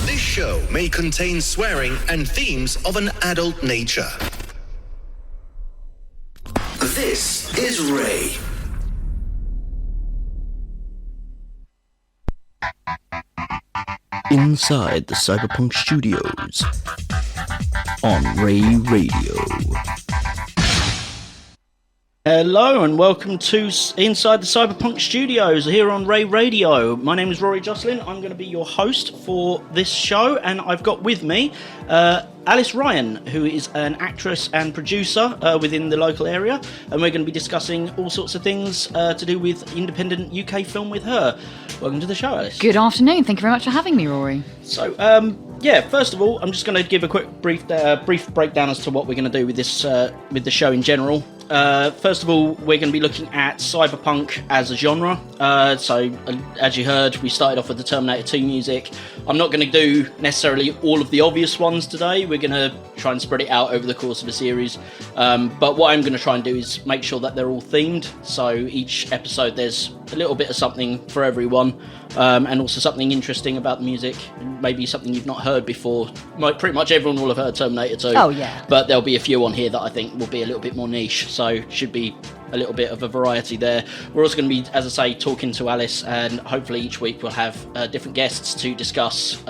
This show may contain swearing and themes of an adult nature. This is Ray. Inside the Cyberpunk Studios on Ray Radio. Hello and welcome to Inside the Cyberpunk Studios here on Ray Radio. My name is Rory Joscelyne. I'm going to be your host for this show, and I've got with me Alice Ryan, who is an actress and producer within the local area, and we're going to be discussing all sorts of things to do with independent UK film with her. Welcome to the show, Alice. Good afternoon. Thank you very much for having me, Rory. So, first of all, I'm just going to give a quick brief breakdown as to what we're going to do with this with the show in general. First of all, we're going to be looking at cyberpunk as a genre. So, as you heard, we started off with the Terminator 2 music. I'm not going to do necessarily all of the obvious ones today. We're going to try and spread it out over the course of a series. But what I'm going to try and do is make sure that they're all themed. So each episode there's a little bit of something for everyone, and also something interesting about the music. Maybe something you've not heard before. Pretty much everyone will have heard Terminator 2. Oh, yeah. But there'll be a few on here that I think will be a little bit more niche. So should be a little bit of a variety there. We're also going to be, as I say, talking to Alice, and hopefully each week we'll have different guests to discuss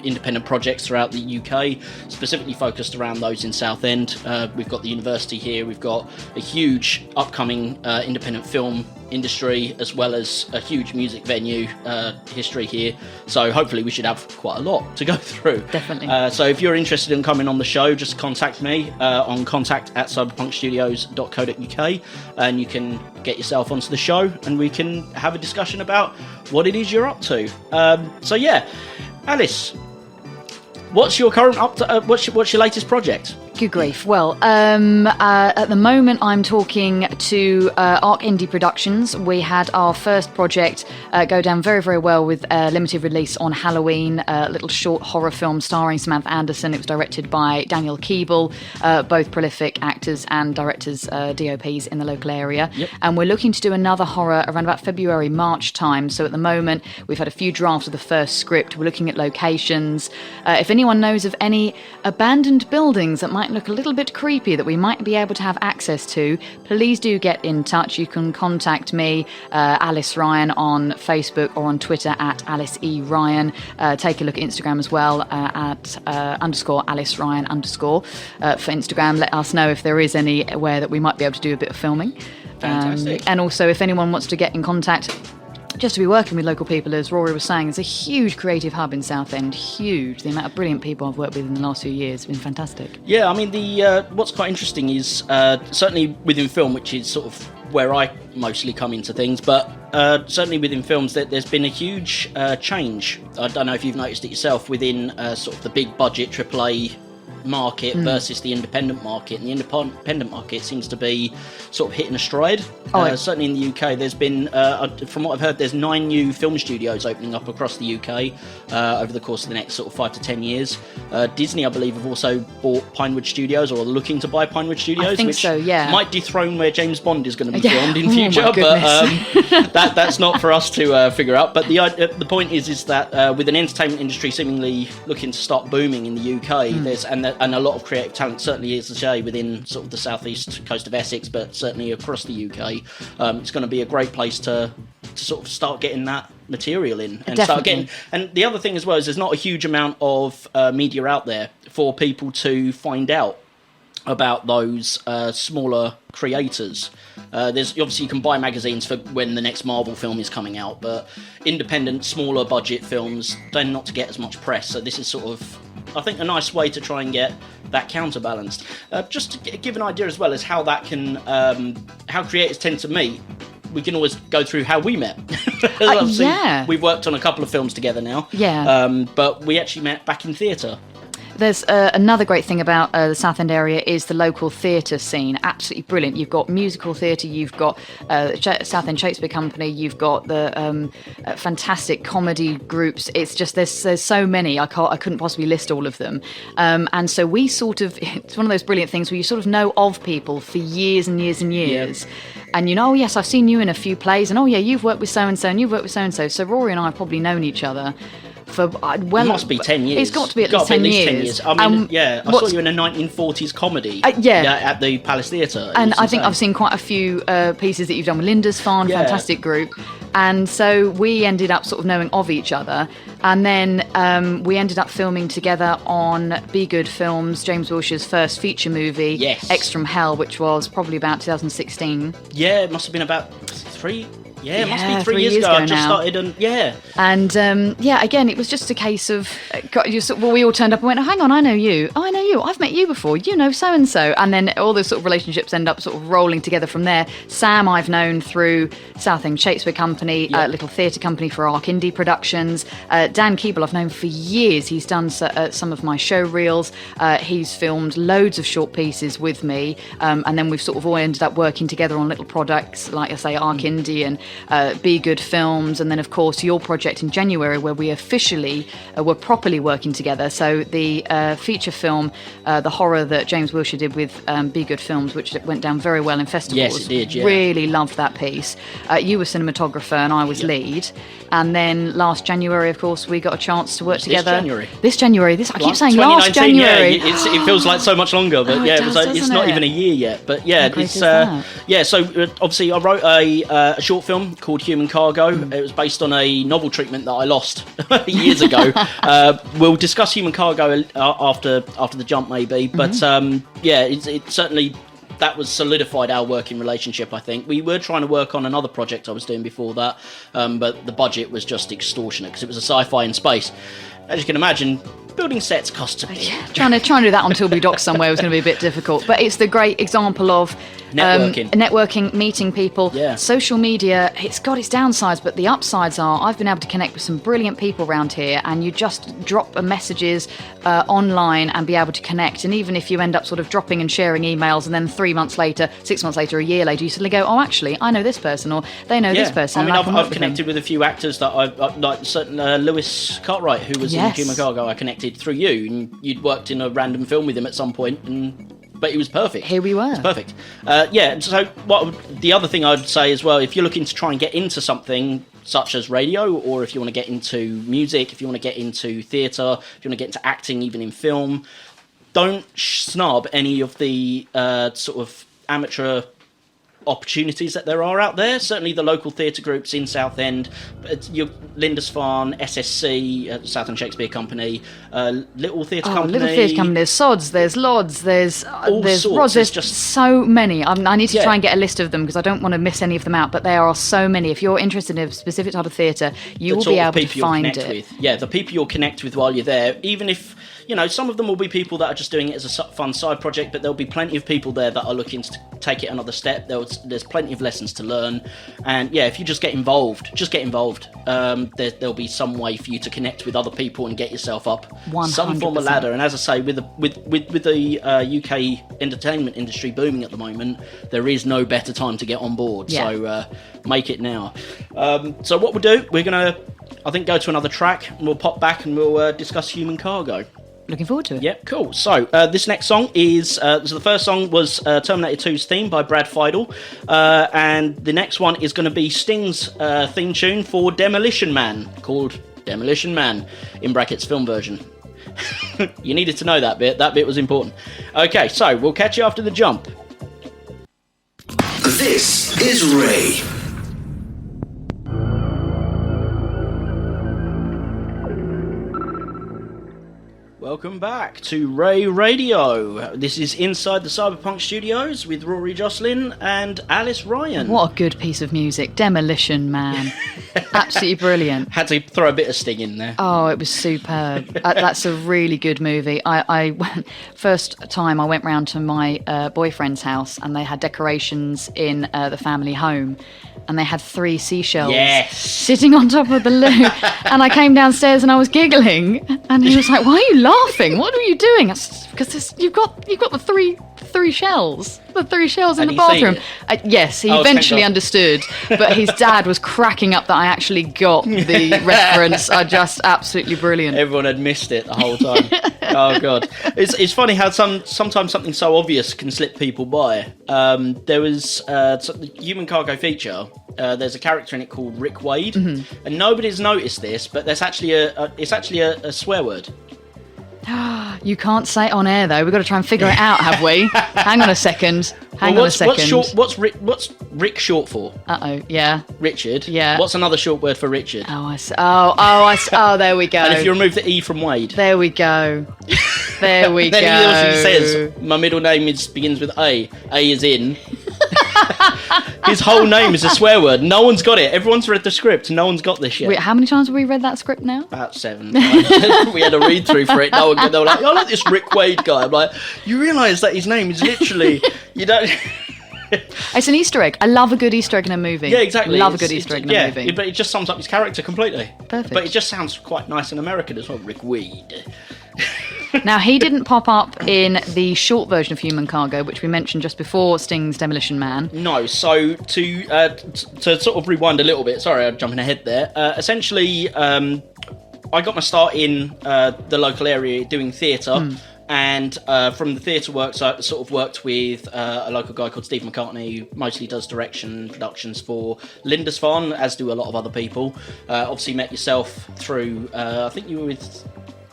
independent projects throughout the UK, specifically focused around those in Southend. We've got the university here, we've got a huge upcoming independent film industry, as well as a huge music venue history here, so hopefully we should have quite a lot to go through. Definitely. So if you're interested in coming on the show, just contact me on contact@cyberpunkstudios.co.uk, and you can get yourself onto the show and we can have a discussion about what it is you're up to. Alice, what's your current what's your latest project? Good grief. Well, at the moment I'm talking to Arc Indie Productions. We had our first project go down very, very well with a limited release on Halloween, a little short horror film starring Samantha Anderson. It was directed by Daniel Keeble, both prolific actors and directors, DOPs in the local area. Yep. And we're looking to do another horror around about February, March time. So at the moment, we've had a few drafts of the first script. We're looking at locations. If anyone knows of any abandoned buildings that might look a little bit creepy that we might be able to have access to, please do get in touch. You can contact me, Alice Ryan, on Facebook or on Twitter at Alice E. Ryan. Take a look at Instagram as well at _Alice Ryan _ for Instagram. Let us know if there is anywhere that we might be able to do a bit of filming. Fantastic. And also, if anyone wants to get in contact, just to be working with local people, as Rory was saying, it's a huge creative hub in Southend. Huge. The amount of brilliant people I've worked with in the last few years has been fantastic. Yeah, I mean, what's quite interesting is certainly within film, which is sort of where I mostly come into things, but certainly within films there's been a huge change. I don't know if you've noticed it yourself within sort of the big budget AAA market versus the independent market, and the independent market seems to be sort of hitting a stride. Certainly in the UK there's been from what I've heard, there's 9 new film studios opening up across the UK over the course of the next sort of 5 to 10 years. Disney, I believe, have also bought Pinewood Studios, or are looking to buy Pinewood Studios, I think which so, yeah. might dethrone where James Bond is going to be filmed in future. Oh, but that's not for us to figure out. But the point is that with an entertainment industry seemingly looking to start booming in the UK, there's and a lot of creative talent, certainly, as I say, within sort of the southeast coast of Essex, but certainly across the UK. It's going to be a great place to sort of start getting that material in, and start getting. And the other thing as well is there's not a huge amount of media out there for people to find out about those smaller creators. There's obviously, you can buy magazines for when the next Marvel film is coming out, but independent, smaller budget films tend not to get as much press. So this is sort of, I think, a nice way to try and get that counterbalanced. Just to give an idea as well as how that can, how creators tend to meet. We can always go through how we met. Yeah. We've worked on a couple of films together now. Yeah. But we actually met back in theatre. There's another great thing about the Southend area is the local theatre scene. Absolutely brilliant. You've got musical theatre, you've got Southend Shakespeare Company, you've got the fantastic comedy groups. It's just there's so many. I couldn't possibly list all of them. And so we sort of, it's one of those brilliant things where you sort of know of people for years and years and years. Yep. And you know, oh yes, I've seen you in a few plays, and oh yeah, you've worked with so-and-so, and you've worked with so-and-so. So Rory and I have probably known each other for well, it must be 10 years. It's got to be at least 10 years. I mean, I saw you in a 1940s comedy at the Palace Theatre. And I think I've seen quite a few pieces that you've done with Lindisfarne, fantastic group. And so we ended up sort of knowing of each other. And then we ended up filming together on Be Good Films, James Wilshere's first feature movie, X from Hell, which was probably about 2016. Yeah, it must have been about it must be 3 years ago. I just started, And again, it was just a case of, we all turned up and went, oh, hang on, I know you. Oh, I know you. I've met you before. You know so-and-so. And then all those sort of relationships end up sort of rolling together from there. Sam I've known through Southend Shakespeare Company, a little theatre company for Arc Indie Productions. Dan Keeble I've known for years. He's done some of my show reels. He's filmed loads of short pieces with me. And then we've sort of all ended up working together on little products, like I say, Arc Indie and Be Good Films, and then of course your project in January where we officially were properly working together. So the feature film, the horror that James Wilshere did with Be Good Films, which went down very well in festivals. Yes, it did, yeah. Really loved that piece. You were cinematographer and I was lead. And then last January, of course, we got a chance to work together. This January. I keep saying last January. Yeah, it feels like so much longer, but it's not even a year yet. But so obviously I wrote a short film called Human Cargo. It was based on a novel treatment that I lost years ago. We'll discuss Human Cargo after the jump, maybe. But it certainly, that was solidified our working relationship, I think. We were trying to work on another project I was doing before that, but the budget was just extortionate because it was a sci-fi in space. As you can imagine, building sets costs a bit. Trying to do that on Tilbury Docks somewhere was going to be a bit difficult. But it's the great example of networking, meeting people. Yeah. Social media, it's got its downsides, but the upsides are I've been able to connect with some brilliant people around here, and you just drop messages online and be able to connect. And even if you end up sort of dropping and sharing emails, and then 3 months later, 6 months later, a year later, you suddenly go, oh, actually, I know this person, or they know this person. I mean, I've connected with a few actors that I've like certain Lewis Cartwright, who was in Human Cargo. I connected through you, and you'd worked in a random film with him at some point, but it was perfect. Here we were. It's perfect. So the other thing I'd say as well, if you're looking to try and get into something such as radio, or if you want to get into music, if you want to get into theatre, if you want to get into acting, even in film, don't snub any of the sort of amateur opportunities that there are out there. Certainly the local theatre groups in Southend, your Lindisfarne, SSC, Southend Shakespeare Company, Little Theatre Company. Little Theatre Company. There's Sods, there's Lods, there's sorts. Rods. There's just so many. I need to try and get a list of them because I don't want to miss any of them out, but there are so many. If you're interested in a specific type of theatre, you will be able to find it. Yeah, the people you'll connect with while you're there, even if, some of them will be people that are just doing it as a fun side project, but there'll be plenty of people there that are looking to take it another step. There's plenty of lessons to learn, and if you just get involved. There'll be some way for you to connect with other people and get yourself up 100%. Some form of ladder. And as I say, with the UK entertainment industry booming at the moment, there is no better time to get on board. So make it now. So what we'll do, we're gonna, I think, go to another track, and we'll pop back and we'll discuss Human Cargo. Looking forward to it. Yep, cool. So this next song is, so the first song was Terminator 2's theme by Brad Fiedel, and the next one is going to be Sting's theme tune for Demolition Man, called Demolition Man, in brackets film version. You needed to know that bit was important. Okay, so we'll catch you after the jump. This is Ray. Welcome back to Ray Radio. This is Inside the Cyberpunk Studios with Rory Joscelyne and Alice Ryan. What a good piece of music. Demolition Man. Absolutely brilliant. Had to throw a bit of Sting in there. Oh, it was superb. That's a really good movie. First time I went round to my boyfriend's house, and they had decorations in the family home, and they had 3 seashells sitting on top of the loo. And I came downstairs and I was giggling, and he was like, "Why are you laughing? What are you doing?" Because you've got the three shells. The 3 shells in the bathroom. Yes, he eventually understood, but his dad was cracking up that I actually got the reference. Just absolutely brilliant. Everyone had missed it the whole time. Oh god, it's funny how sometimes something so obvious can slip people by. There was the Human Cargo feature. there's a character in it called Rick Wade, and nobody's noticed this, but there's actually a swear word. You can't say it on air though. We've got to try and figure it out, have we? Hang on a second. What's Rick short for? Yeah. Richard. Yeah. What's another short word for Richard? Oh, there we go. And if you remove the E from Wade. There we go. There we go. Then he also says, my middle name begins with A. A is in. His whole name is a swear word. No one's got it. Everyone's read the script. No one's got this yet. Wait, how many times have we read that script now? About 7. We had a read through for it. They were like, I like this Rick Wade guy. I'm like, you realise that his name is literally, you don't... It's an Easter egg. I love a good Easter egg in a movie. Yeah, exactly. Love a good Easter egg in a movie. Yeah, but it just sums up his character completely. Perfect. But it just sounds quite nice and American as well. Rick Wade. Now, he didn't pop up in the short version of Human Cargo, which we mentioned just before Sting's Demolition Man. No, so to sort of rewind a little bit, sorry, I'm jumping ahead there. Essentially, I got my start in the local area doing theatre. And from the theatre works, I sort of worked with a local guy called Steve McCartney, who mostly does direction productions for Lindisfarne, as do a lot of other people. Obviously met yourself through, I think you were with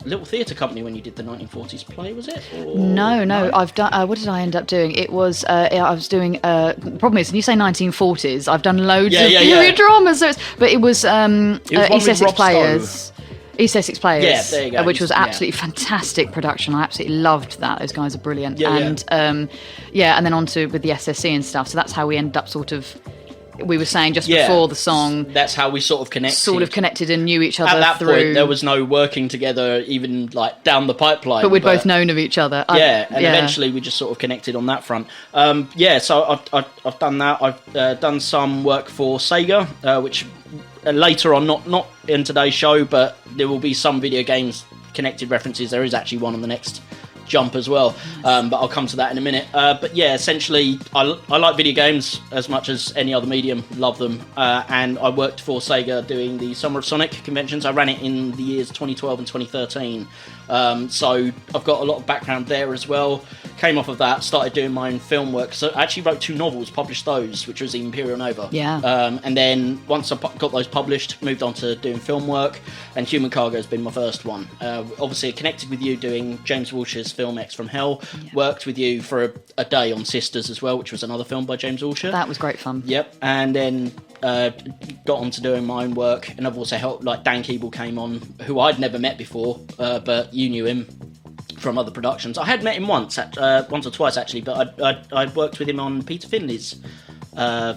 Little Theatre Company when you did the 1940s play, was it? Or... No, I've done. What did I end up doing? It was I was doing. The problem is, when you say 1940s, I've done loads of period dramas. So it was East Essex Players. East Essex Players, yeah, there you go. Which was absolutely fantastic production. I absolutely loved that. Those guys are brilliant. And then on to with the SSC and stuff. So that's how we ended up sort of. We were saying just before the song. That's how we sort of connected. And knew each other. At that through... point, there was no working together, even like down the pipeline. But we'd both known of each other. Eventually we just sort of connected on that front. So I've done that. I've done some work for Sega, which later on, not in today's show, but there will be some video games connected references. There is actually one on the next jump as well, but I'll come to that in a minute. But yeah, essentially I like video games as much as any other medium, love them, and I worked for Sega doing the Summer of Sonic conventions. I ran it in the years 2012 and 2013, so I've got a lot of background there as well. Came off of that, started doing my own film work, so I actually wrote 2 novels, published those, which was the Imperial Nova, and then once I got those published, moved on to doing film work, and Human Cargo has been my first one. Obviously connected with you doing James Walsh's Film X from Hell, worked with you for a day on Sisters as well, which was another film by James Walsh. That was great fun. Yep, and then got on to doing my own work, and I've also helped, like Dan Keeble came on, who I'd never met before, but you knew him from other productions. I had met him once or twice actually, but I'd worked with him on Peter Finley's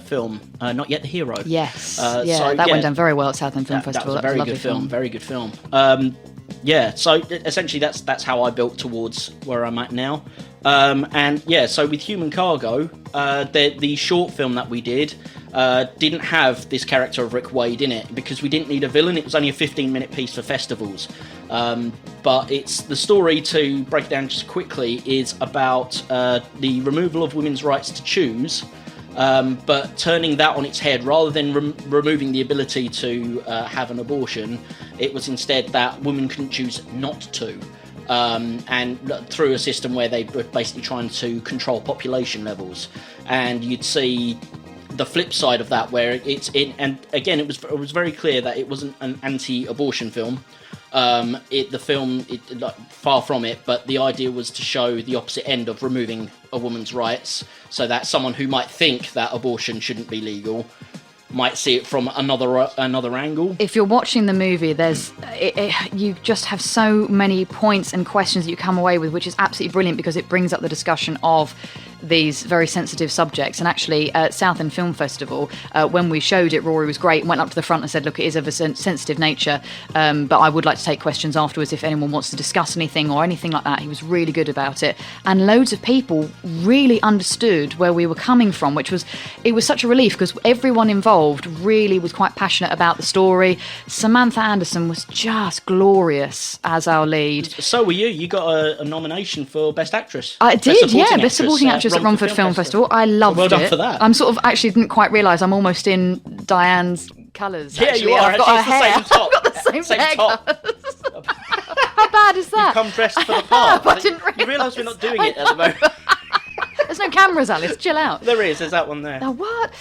film, Not Yet the Hero. Yes, that went down very well at Southend Film Festival. That was a very good film. So essentially that's how I built towards where I'm at now. So with Human Cargo, the short film that we did didn't have this character of Rick Wade in it because we didn't need a villain. It was only a 15-minute piece for festivals. But it's the story, to break it down just quickly, is about the removal of women's rights to choose, but turning that on its head. Rather than removing the ability to have an abortion, it was instead that women couldn't choose not to. And through a system where they were basically trying to control population levels. And you'd see the flip side of that, where and again, it was very clear that it wasn't an anti-abortion film. Far from it, but the idea was to show the opposite end of removing a woman's rights, so that someone who might think that abortion shouldn't be legal might see it from another angle. If you're watching the movie, you just have so many points and questions that you come away with, which is absolutely brilliant because it brings up the discussion of these very sensitive subjects. And actually at Southend Film Festival, when we showed it, Rory was great, went up to the front and said, look, it is of a sensitive nature, but I would like to take questions afterwards if anyone wants to discuss anything or anything like that. He was really good about it, and loads of people really understood where we were coming from, it was such a relief because everyone involved really was quite passionate about the story. Samantha Anderson was just glorious as our lead. So were you. You got a nomination for Best Actress. I did, Best Supporting Actress at Romford Film Festival. I loved it. Well done for that. I'm sort of actually didn't quite realise I'm almost in Diane's colours. Yeah, actually. you are. I've got her hair. I've got the same hair colours. How bad is that? You come dressed for the part. I didn't realise. You realise we're not doing it at the moment. There's no cameras, Alice. Chill out. There's that one there. Oh, what?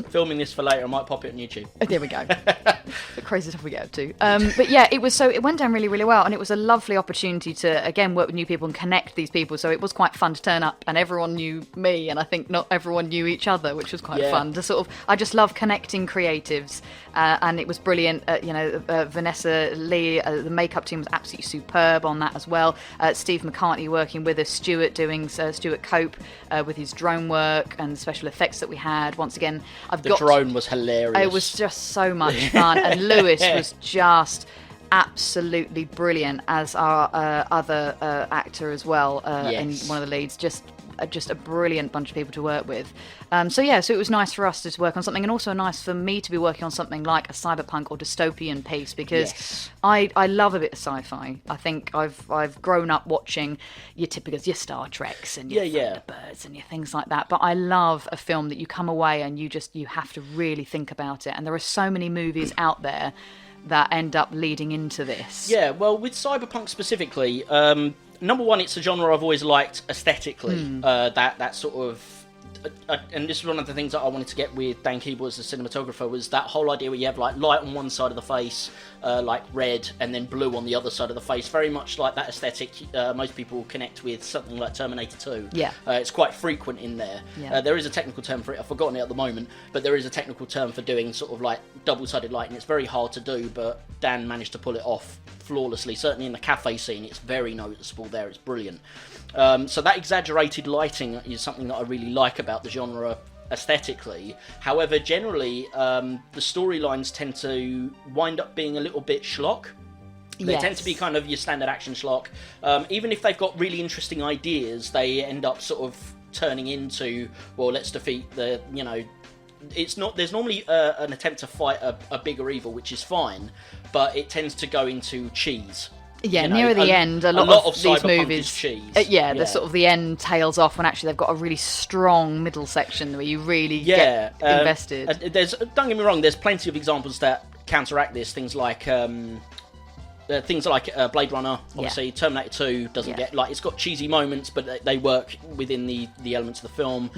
Filming this for later, I might pop it on YouTube. There we go. The crazy stuff we get up to. But yeah, it went down really, really well, and it was a lovely opportunity to again work with new people and connect these people. So it was quite fun to turn up, and everyone knew me, and I think not everyone knew each other, which was quite fun. To sort of, I just love connecting creatives, and it was brilliant. Vanessa Lee, the makeup team was absolutely superb on that as well. Steve McCartney working with us, Stuart doing Stuart Cope with his drone work and the special effects that we had. Once again, the drone was hilarious. It was just so much fun, and Lewis was just absolutely brilliant as our other actor as well in one of the leads. Just a brilliant bunch of people to work with. So it was nice for us to work on something, and also nice for me to be working on something like a cyberpunk or dystopian piece, because I love a bit of sci-fi. I think I've grown up watching your Star Treks and your Thunderbirds and your things like that, but I love a film that you come away and you have to really think about it, and there are so many movies out there that end up leading into this. Yeah, well, with cyberpunk specifically, number one, it's a genre I've always liked aesthetically. That sort of... and this is one of the things that I wanted to get with Dan Keeble as a cinematographer, was that whole idea where you have like light on one side of the face, like red, and then blue on the other side of the face. Very much like that aesthetic most people connect with something like Terminator 2. Yeah. It's quite frequent in there. Yeah. There is a technical term for it. I've forgotten it at the moment, but there is a technical term for doing sort of like double-sided lighting. It's very hard to do, but Dan managed to pull it off flawlessly. Certainly in the cafe scene, it's very noticeable there. It's brilliant. So that exaggerated lighting is something that I really like about the genre aesthetically. However, generally, the storylines tend to wind up being a little bit schlock. They tend to be kind of your standard action schlock. Even if they've got really interesting ideas, they end up sort of turning into, well, let's defeat the, it's not. There's normally an attempt to fight a bigger evil, which is fine, but it tends to go into cheese. Yeah, near the end, a lot of these movies, cheese. The sort of the end tails off when actually they've got a really strong middle section where you really get invested. Don't get me wrong, there's plenty of examples that counteract this. Things like Blade Runner, obviously. Terminator 2 doesn't get, like, it's got cheesy moments, but they work within the elements of the film.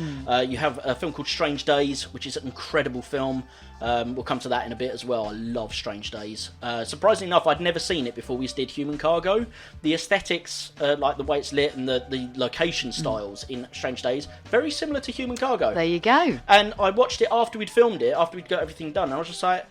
You have a film called Strange Days, which is an incredible film. We'll come to that in a bit as well. I love Strange Days. Surprisingly enough, I'd never seen it before we did Human Cargo. The aesthetics, like the way it's lit and the location styles in Strange Days, very similar to Human Cargo. There you go. And I watched it after we'd filmed it, after we'd got everything done, and I was just like...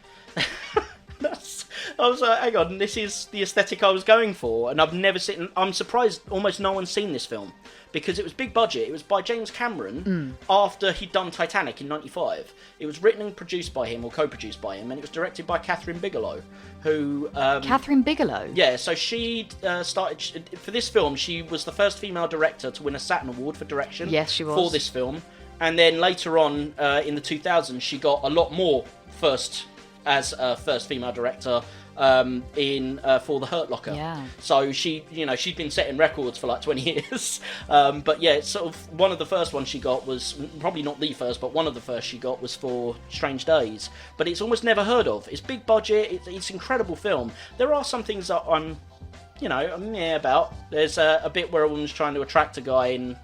I was like, hang on, this is the aesthetic I was going for, and I've never seen... I'm surprised almost no one's seen this film, because it was big budget. It was by James Cameron after he'd done Titanic in 95. It was written and produced by him, or co-produced by him, and it was directed by Catherine Bigelow, who... Catherine Bigelow? Yeah, so she started... For this film, she was the first female director to win a Saturn Award for direction. Yes, she was. For this film. And then later on, in the 2000s, she got a lot more first female director in For the Hurt Locker. Yeah. So she'd been setting records for like 20 years. But yeah, it's sort of one of the first ones she got was, probably not the first, but one of the first she got was for Strange Days. But it's almost never heard of. It's big budget, it's an incredible film. There are some things that I'm about. There's a bit where a woman's trying to attract a guy in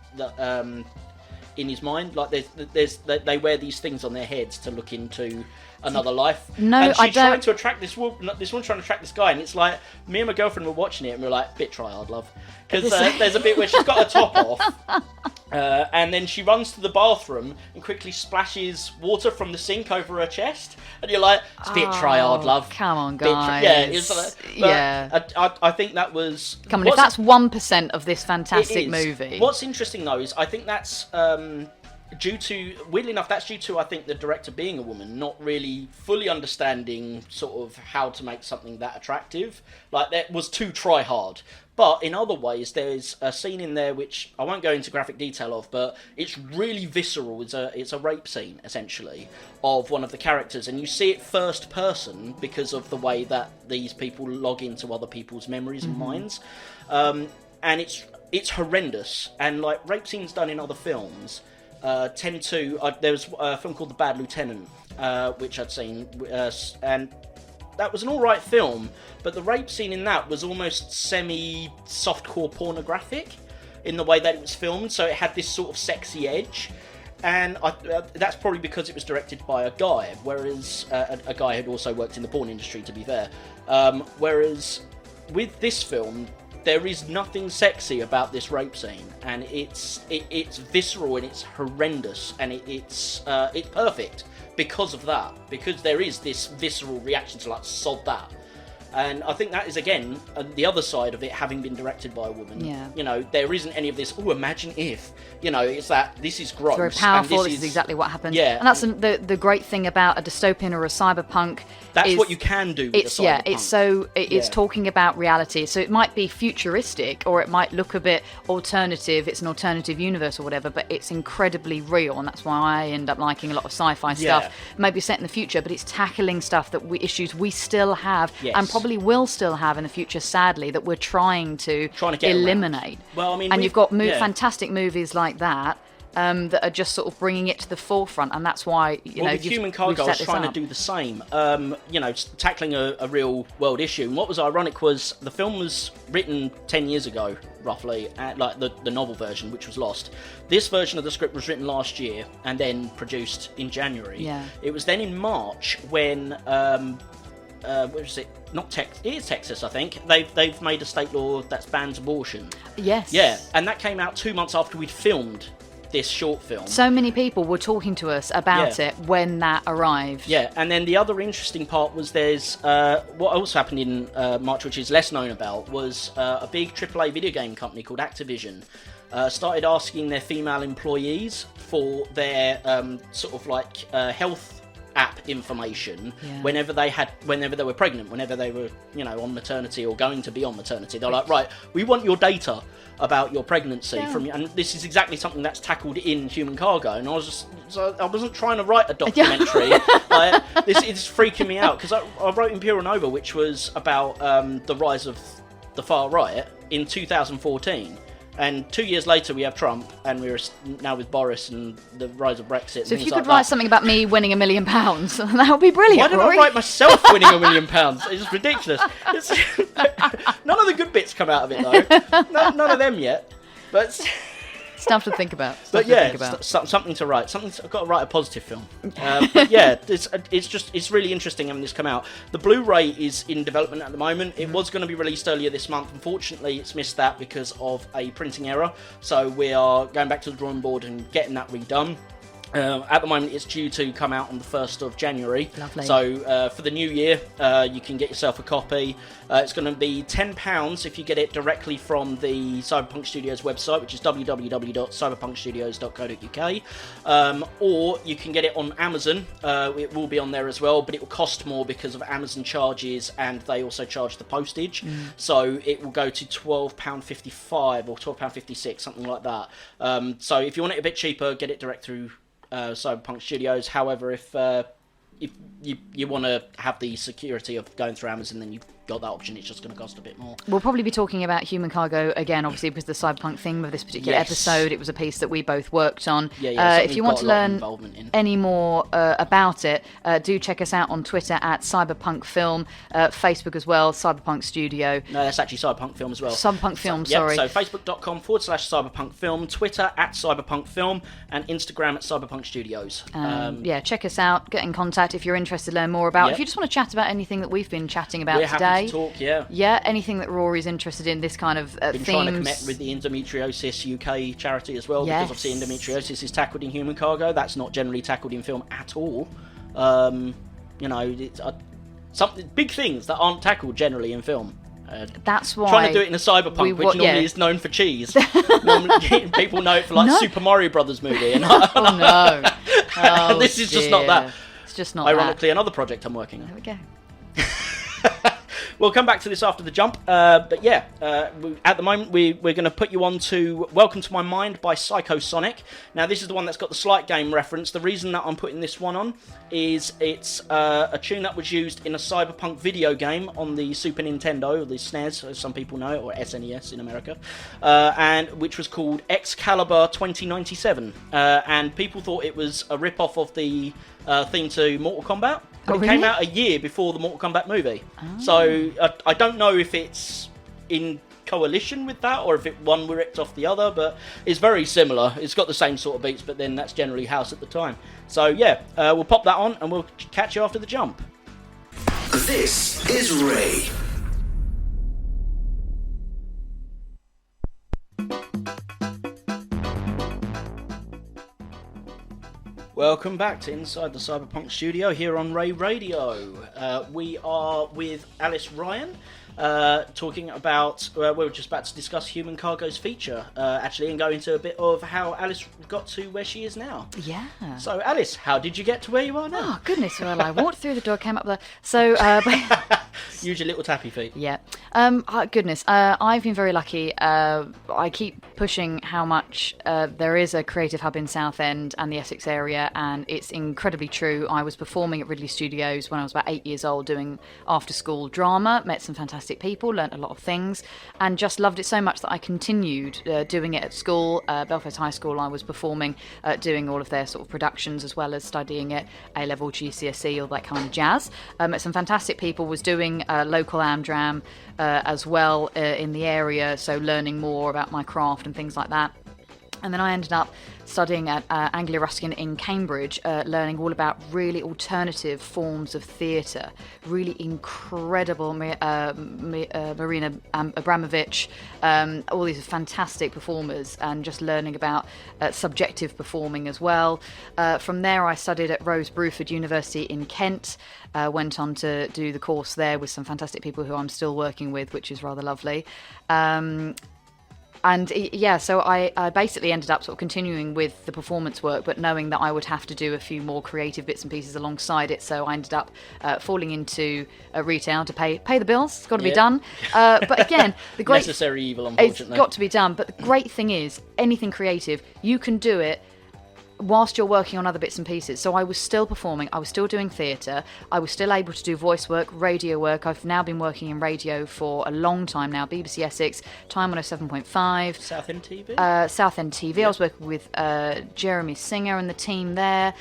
his mind. Like they wear these things on their heads to look into another life. No, and she's I don't. trying to attract this woman's trying to attract this guy, and it's like me and my girlfriend were watching it, and we're like, bit try hard, love, because there's a bit where she's got her top off, and then she runs to the bathroom and quickly splashes water from the sink over her chest, and you're like, it's a bit try hard, love. Come on, guys. I think that was. Come on, if that's 1% of this fantastic movie. What's interesting though is I think that's. Weirdly enough, that's due to, I think, the director being a woman, not really fully understanding sort of how to make something that attractive. Like, that was too try hard. But in other ways, there's a scene in there which I won't go into graphic detail of, but it's really visceral. It's a rape scene, essentially, of one of the characters, and you see it first person because of the way that these people log into other people's memories and minds. And it's horrendous. And like rape scenes done in other films tend to... there was a film called The Bad Lieutenant, which I'd seen, and that was an alright film, but the rape scene in that was almost semi-softcore pornographic. in the way that it was filmed, so it had this sort of sexy edge. And that's probably because it was directed by a guy, whereas a guy who'd also worked in the porn industry, to be fair. Whereas with this film, there is nothing sexy about this rape scene, and it's visceral and it's horrendous, and it's perfect because of that. Because there is this visceral reaction to like, sod that. And I think that is, again, the other side of it having been directed by a woman. Yeah. You know, there isn't any of this, oh, imagine if. You know, it's that this is gross. It's very powerful. And this is exactly what happened. Yeah. And that's the great thing about a dystopian or a cyberpunk. That's what you can do with it's, a cyberpunk. It's talking about reality. So it might be futuristic, or it might look a bit alternative. It's an alternative universe or whatever, but it's incredibly real. And that's why I end up liking a lot of sci-fi stuff. Maybe set in the future, but it's tackling stuff issues we still have, and probably will still have in the future, sadly, that we're trying to get eliminate. Around. Well, I mean, and you've got fantastic movies like that that are just sort of bringing it to the forefront, and that's why with Human Cargo, I was trying to do the same. Tackling a real world issue. And what was ironic was the film was written 10 years ago, roughly, like the novel version, which was lost. This version of the script was written last year and then produced in January. Yeah. It was then in March when where is it? It is Texas, I think. They've made a state law that bans abortion. Yes. Yeah, and that came out 2 months after we'd filmed this short film. So many people were talking to us about it when that arrived. Yeah, and then the other interesting part was there's what also happened in March, which is less known about, was a big AAA video game company called Activision started asking their female employees for their sort of like health app information whenever they were pregnant, whenever they were on maternity or going to be on maternity. They're like, right, we want your data about your pregnancy from you, and this is exactly something that's tackled in Human Cargo. And I wasn't trying to write a documentary. This is freaking me out, because I wrote Imperial Nova, which was about the rise of the far right in 2014. And 2 years later, we have Trump, and we're now with Boris and the rise of Brexit. So if you could write something about me winning £1 million, that would be brilliant. Why did Rory? I write myself winning £1 million? It's ridiculous. None of the good bits come out of it, though. None of them yet. But stuff to think about. Something to write. I've got to write a positive film. But yeah, it's really interesting having this come out. The Blu-ray is in development at the moment. It was going to be released earlier this month. Unfortunately, it's missed that because of a printing error. So we are going back to the drawing board and getting that redone. At the moment, it's due to come out on the 1st of January. Lovely. So for the new year, you can get yourself a copy. It's going to be £10 if you get it directly from the Cyberpunk Studios website, which is www.cyberpunkstudios.co.uk. Or you can get it on Amazon. It will be on there as well, but it will cost more because of Amazon charges, and they also charge the postage. So it will go to £12.55 or £12.56, something like that. So if you want it a bit cheaper, get it direct through Cyberpunk Studios. However, if you want to have the security of going through Amazon, then you've got that option. It's just going to cost a bit more. We'll probably be talking about Human Cargo again, obviously, because the cyberpunk theme of this particular episode, it was a piece that we both worked on. If you want to learn any more about it, do check us out on Twitter at Cyberpunk Film, Facebook as well, Cyberpunk Studio. No, that's actually Cyberpunk Film as well. Cyberpunk Film, sorry. So facebook.com/Cyberpunk Film, Twitter at Cyberpunk Film, and Instagram at Cyberpunk Studios. Check us out, get in contact if you're interested to learn more about. If you just want to chat about anything that we've been chatting about today. Happy to talk, anything that Rory's interested in, this kind of Been trying to connect with the Endometriosis UK charity as well, because obviously endometriosis is tackled in Human Cargo. That's not generally tackled in film at all. It's something big things that aren't tackled generally in film. That's why trying to do it in a cyberpunk, which normally is known for cheese. Normally, people know it for Super Mario Brothers movie. And this is just not that. It's just not. Ironically, another project I'm working on. There we go. We'll come back to this after the jump, at the moment we're going to put you on to Welcome to My Mind by Psychosonic. Now this is the one that's got the slight game reference. The reason that I'm putting this one on is it's a tune that was used in a cyberpunk video game on the Super Nintendo, or the SNES as some people know it, or SNES in America, and which was called Excalibur 2097, and people thought it was a rip-off of the theme to Mortal Kombat. But it came out a year before the Mortal Kombat movie. So I don't know if it's in coalition with that, or if one were ripped off the other, but it's very similar. It's got the same sort of beats, but then that's generally house at the time. So yeah, we'll pop that on and we'll catch you after the jump. This is Ray. Welcome back to Inside the Cyberpunk Studio here on Ray Radio. We are with Alice Ryan, talking about, we were just about to discuss Human Cargo's feature, actually, and go into a bit of how Alice got to where she is now. Yeah. So, Alice, how did you get to where you are now? Oh, goodness. Well, I walked through the door, came up there. So, use your little tappy feet. Yeah. Goodness. I've been very lucky. I keep pushing how much there is a creative hub in Southend and the Essex area, and it's incredibly true. I was performing at Ridley Studios when I was about 8 years old, doing after-school drama, met some fantastic people, learnt a lot of things, and just loved it so much that I continued doing it at school. Belfast High School, I was performing, doing all of their sort of productions, as well as studying it, A-level, GCSE, all that kind of jazz. Met some fantastic people, was doing local Amdram as well in the area, so learning more about my craft and things like that. And then I ended up studying at Anglia Ruskin in Cambridge, learning all about really alternative forms of theatre, really incredible Marina Abramovich, all these fantastic performers, and just learning about subjective performing as well. From there I studied at Rose Bruford University in Kent, went on to do the course there with some fantastic people who I'm still working with, which is rather lovely. And yeah, so I basically ended up sort of continuing with the performance work, but knowing that I would have to do a few more creative bits and pieces alongside it. So I ended up falling into retail to pay the bills. It's got to be done. But again, the great necessary evil, unfortunately. It's got to be done. But the great thing is, anything creative, you can do it whilst you're working on other bits and pieces. So I was still performing, I was still doing theatre, I was still able to do voice work, radio work. I've now been working in radio for a long time now, BBC Essex, Time 107.5. Southend TV? Southend TV. Yep. I was working with Jeremy Singer and the team there,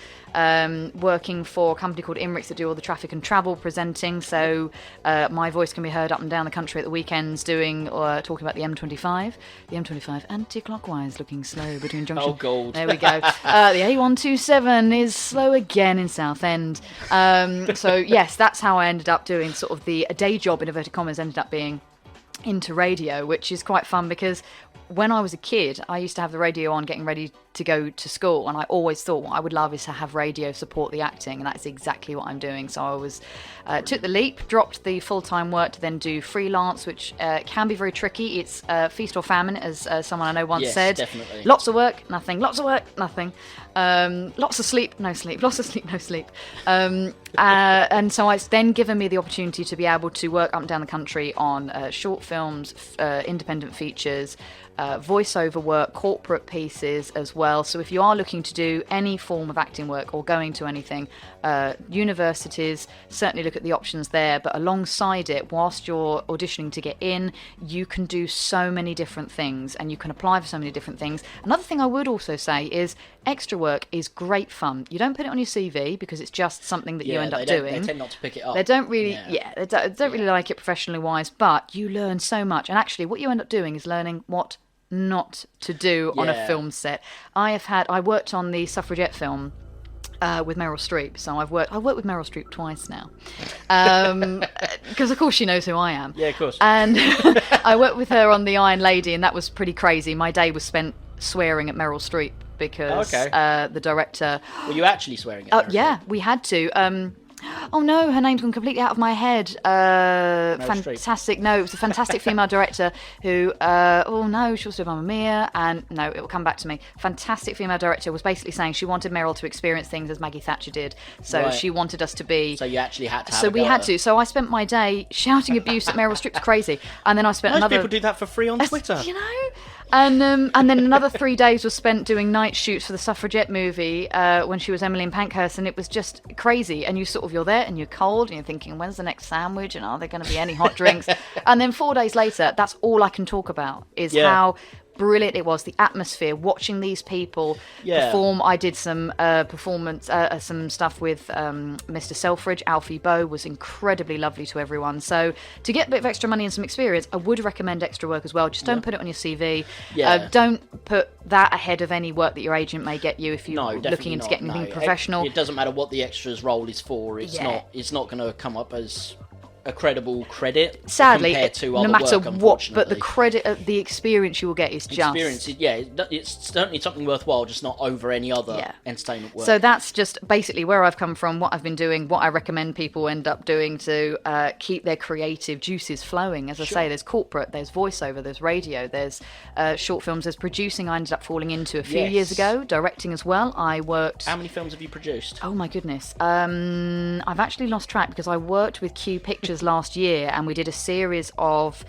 working for a company called Imrix that do all the traffic and travel presenting, so my voice can be heard up and down the country at the weekends talking about the M25. The M25 anti-clockwise, looking slow between junction. Oh, gold. There we go. The A127 is slow again in Southend. So yes, that's how I ended up doing sort of the day job, in inverted commas, ended up being into radio, which is quite fun because when I was a kid, I used to have the radio on getting ready to go to school, and I always thought what I would love is to have radio support the acting, and that's exactly what I'm doing. So I was took the leap, dropped the full-time work to then do freelance, which can be very tricky. It's feast or famine, as someone I know once said. Definitely. Lots of work, nothing. Lots of work, nothing. Lots of sleep, no sleep. Lots of sleep, no sleep. And so it's then given me the opportunity to be able to work up and down the country on short films, independent features, voiceover work, corporate pieces as well. So if you are looking to do any form of acting work or going to anything, universities, certainly look at the options there. But alongside it, whilst you're auditioning to get in, you can do so many different things and you can apply for so many different things. Another thing I would also say is extra work is great fun. You don't put it on your CV because it's just something that you end up doing. They tend not to pick it up. They don't really, they don't really like it professionally wise, but you learn so much. And actually what you end up doing is learning what not to do on a film set. I worked on the Suffragette film with Meryl Streep, so I've worked with Meryl Streep twice now, because of course she knows who I am. Yeah, of course. And I worked with her on The Iron Lady, and that was pretty crazy. My day was spent swearing at Meryl Streep because the director. Were you actually swearing at her? Yeah, we had to. Oh no, her name's gone completely out of my head. Fantastic. No, it was a fantastic female director who, oh no, she was doing Mamma Mia, and no, it will come back to me. Fantastic female director was basically saying she wanted Meryl to experience things as Maggie Thatcher did. So she wanted us to be. So you actually had to. So we had to. So I spent my day shouting abuse at Meryl Streep, crazy, and then I spent Most people do that for free on Twitter. You know. And then another 3 days was spent doing night shoots for the Suffragette movie when she was Emily in Pankhurst, and it was just crazy. And you're there and you're cold and you're thinking, when's the next sandwich, and are there going to be any hot drinks? And then 4 days later, that's all I can talk about is how brilliant it was. The atmosphere, watching these people perform. I did some some stuff with Mr. Selfridge. Alfie Bow was incredibly lovely to everyone. So to get a bit of extra money and some experience, I would recommend extra work as well. Just don't put it on your CV. Don't put that ahead of any work that your agent may get you if you're looking into getting anything professional. It doesn't matter what the extras role is for. It's not going to come up as a credible credit. Sadly, compared to no other matter work, what, but the credit, the experience you will get is just it's certainly something worthwhile, just not over any other entertainment work. So that's just basically where I've come from, what I've been doing, what I recommend people end up doing to keep their creative juices flowing. As I say, there's corporate, there's voiceover, there's radio, there's short films, there's producing. I ended up falling into a few years ago, directing as well. I worked. How many films have you produced? Oh my goodness, I've actually lost track because I worked with Q Pictures last year, and we did a series of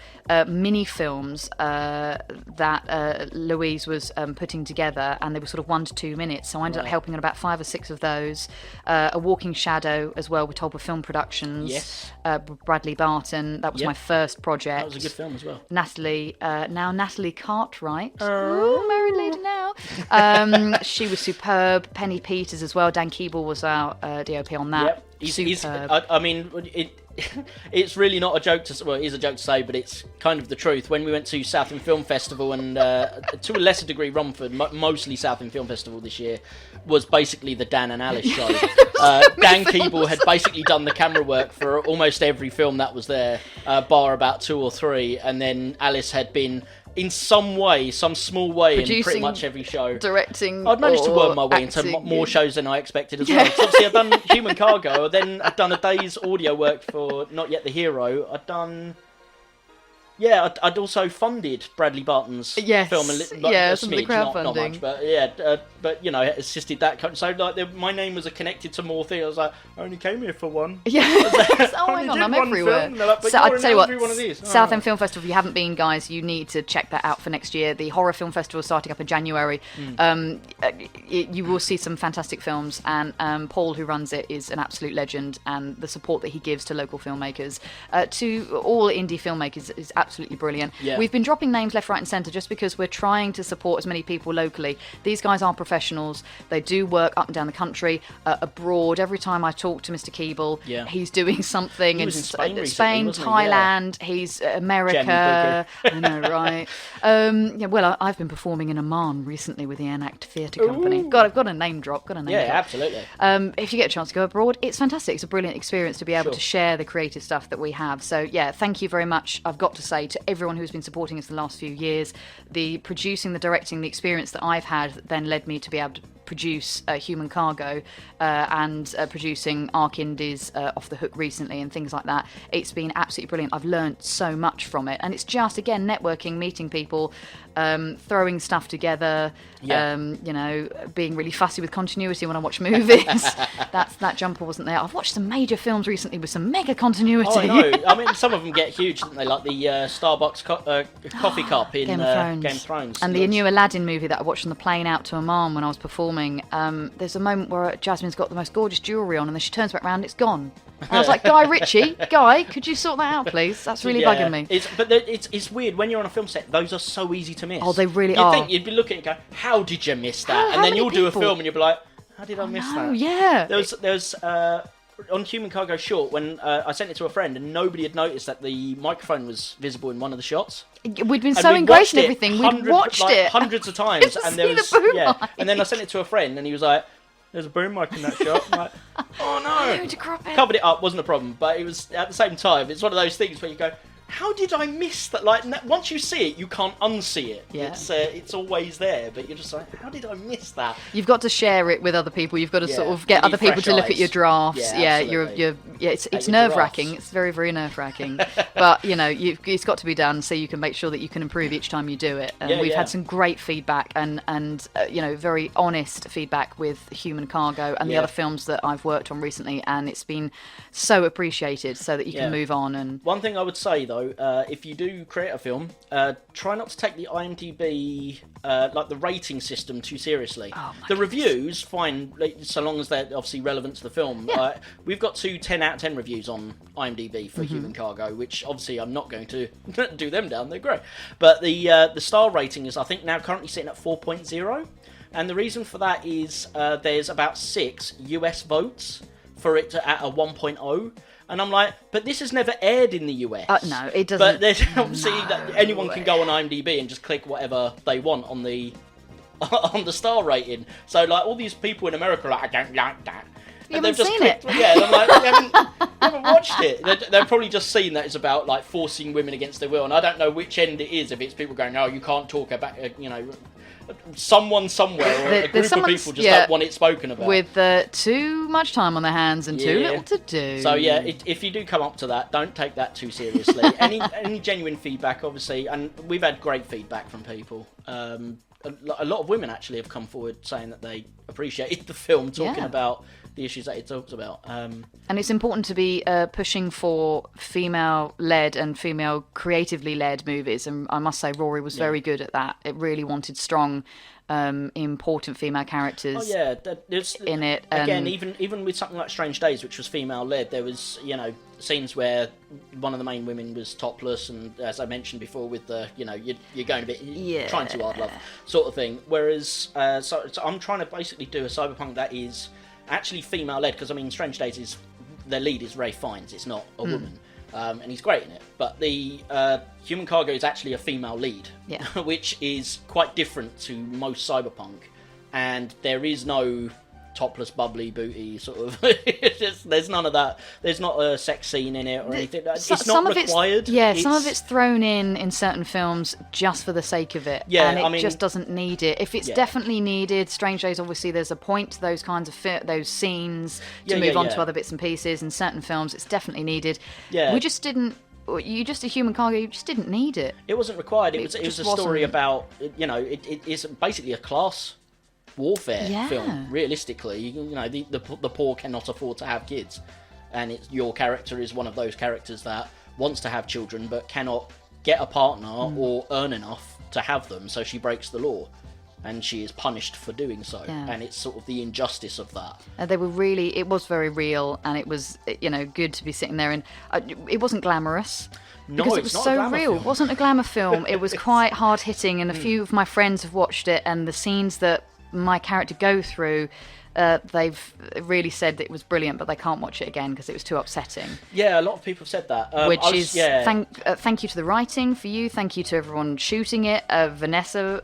mini films that Louise was putting together, and they were sort of 1 to 2 minutes. So I ended up helping on about 5 or 6 of those. A Walking Shadow as well with Tolba Film Productions. Yes. Bradley Barton. That was my first project. That was a good film as well. Natalie Cartwright. Ooh, married lady now. She was superb. Penny Peters as well. Dan Keeble was our DOP on that. Superb. I mean, it's really not a joke to. Well, it is a joke to say, but it's kind of the truth. When we went to Southend Film Festival and to a lesser degree Romford, mostly Southend Film Festival this year, was basically the Dan and Alice show. Dan Keeble had basically done the camera work for almost every film that was there, bar about 2 or 3, and then Alice had been in some way, some small way, producing, in pretty much every show. Directing. I'd managed to worm my way into more shows than I expected as well. So obviously, I've done Human Cargo, then I've done a day's audio work for Not Yet the Hero. I'd also funded Bradley Barton's film. Some of the crowdfunding. Not much, but assisted that. So like, my name was connected to more things. I was like, I only came here for one. Yes. Oh my god, I'm everywhere. Like, so I'll tell you what, one of these. Southend Film Festival, if you haven't been, guys, you need to check that out for next year. The Horror Film Festival is starting up in January. You will see some fantastic films, and Paul, who runs it, is an absolute legend, and the support that he gives to local filmmakers, to all indie filmmakers, is absolutely brilliant. We've been dropping names left, right and centre just because we're trying to support as many people locally. These guys are professionals. They do work up and down the country, abroad. Every time I talk to Mr. Keeble, he's doing something in Spain, Thailand, he's America. I know, right? Well, I've been performing in Oman recently with the Enact Theatre Company. God, I've got a name drop. Absolutely. If you get a chance to go abroad, it's fantastic. It's a brilliant experience to be able to share the creative stuff that we have. So thank you very much. I've got to say to everyone who's been supporting us the last few years, the producing, the directing, the experience that I've had then led me to be able to produce Human Cargo and producing Arc Indies Off the Hook recently and things like that. It's been absolutely brilliant. I've learned so much from it, and it's just, again, networking, meeting people, throwing stuff together, being really fussy with continuity when I watch movies. That jumper wasn't there. I've watched some major films recently with some mega continuity. Oh, I know. I mean, some of them get huge, don't they? Like the Starbucks coffee cup in Game of Thrones. And the new Aladdin movie that I watched on the plane out to Oman when I was performing. There's a moment where Jasmine's got the most gorgeous jewellery on, and then she turns back around, it's gone. And I was like, Guy Ritchie, could you sort that out, please? That's really bugging me. It's weird when you're on a film set. Those are so easy to miss. Oh, they really are. You'd be looking and go, how did you miss that? And then you'll do a film and you'll be like, how did I miss that? Yeah. There was on Human Cargo Short, when I sent it to a friend and nobody had noticed that the microphone was visible in one of the shots. We'd been so engrossed in everything. We'd watched it hundreds of times, and there was and then I sent it to a friend, and he was like, "There's a boom mic in that shot." I'm like, "Oh no!" To crop it. Covered it up, wasn't a problem, but it was at the same time. It's one of those things where you go, how did I miss that? Like, once you see it, you can't unsee it. Yeah. It's always there, but you're just like, how did I miss that? You've got to share it with other people. You've got to sort of get other people to look at your drafts. It's nerve-wracking. It's very, very nerve-wracking. But, it's got to be done so you can make sure that you can improve each time you do it. And we've had some great feedback and very honest feedback with Human Cargo and the other films that I've worked on recently, and it's been so appreciated so that you can move on. And one thing I would say, though, though, if you do create a film, try not to take the IMDb, like the rating system, too seriously. The reviews, fine, so long as they're obviously relevant to the film. Yeah. We've got 2 10 out of 10 reviews on IMDb for Human Cargo, which obviously I'm not going to do them down. They're great. But the star rating is, I think, now currently sitting at 4.0. And the reason for that is there's about 6 US votes for it to at a 1.0. And I'm like, but this has never aired in the US. No, it doesn't. But there's obviously anyone can go on IMDb and just click whatever they want on the star rating. So like all these people in America are like, I don't like that. You And haven't just seen clicked, it. Yeah, and I'm like, you haven't watched it. They've probably just seen that it's about like forcing women against their will, and I don't know which end it is. If it's people going, "No, you can't talk about," someone somewhere, or a group of people just don't want it spoken about. With too much time on their hands and too little to do. So yeah, if you do come up to that, don't take that too seriously. any genuine feedback, obviously, and we've had great feedback from people. A lot of women actually have come forward saying that they appreciated the film, talking about the issues that it talks about. And it's important to be pushing for female-led and female creatively-led movies. And I must say, Rory was very good at that. It really wanted strong, important female characters in it. Again, even with something like Strange Days, which was female-led, there was, scenes where one of the main women was topless, and as I mentioned before, with the, you're going a bit trying too hard love sort of thing. Whereas, so I'm trying to basically do a cyberpunk that is actually female-led, because I mean, Strange Days is their lead is Ray Fiennes. It's not a woman, and he's great in it. But the Human Cargo is actually a female lead, which is quite different to most cyberpunk, and there is no topless, bubbly, booty sort of. There's none of that. There's not a sex scene in it or anything. It's not required. Some of it's thrown in certain films just for the sake of it. Yeah, and it just doesn't need it. If it's definitely needed, Strange Days, obviously there's a point to those kinds of those scenes to move on to other bits and pieces. In certain films, it's definitely needed. Yeah. We just didn't. A Human Cargo, you just didn't need it. It wasn't required. It was a story about, it is basically a class warfare film. Realistically, the poor cannot afford to have kids, and your character is one of those characters that wants to have children but cannot get a partner or earn enough to have them, so she breaks the law, and she is punished for doing so. And it's sort of the injustice of that. It was very real, and it was good to be sitting there, and it wasn't glamorous. No, because it was so real. Film. It wasn't a glamour film. It was quite hard hitting, and a few of my friends have watched it, and the scenes that my character go through, they've really said that it was brilliant, but they can't watch it again because it was too upsetting. Yeah, a lot of people have said that. Thank you to the writing for you. Thank you to everyone shooting it, Vanessa,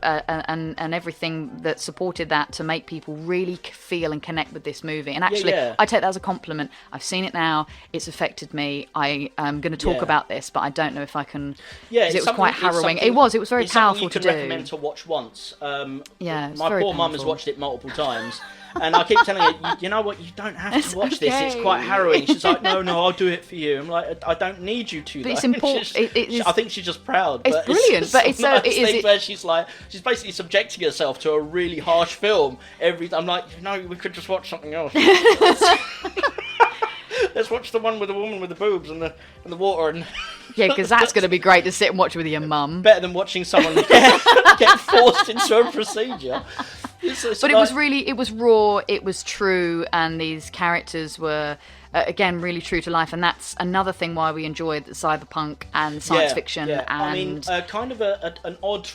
and everything that supported that to make people really feel and connect with this movie. And actually, I take that as a compliment. I've seen it now. It's affected me. I am going to talk about this, but I don't know if I can. Yeah, it was quite harrowing. It was very powerful to do. You can recommend to watch once. My poor mum has watched it multiple times. And I keep telling her, you know what, you don't have to watch this, it's quite harrowing. She's like, no, I'll do it for you. I'm like, I don't need you to. But it's important. I think she's just proud. It's brilliant, but it's so... It is where she's basically subjecting herself to a really harsh film. I'm like, we could just watch something else. Let's watch the one with the woman with the boobs and the water and... Yeah, because that's going to be great to sit and watch with your mum. Better than watching someone get forced into a procedure. But it was raw, it was true, and these characters were, again, really true to life, and that's another thing why we enjoyed cyberpunk and science fiction. Yeah. And I mean, kind of an odd...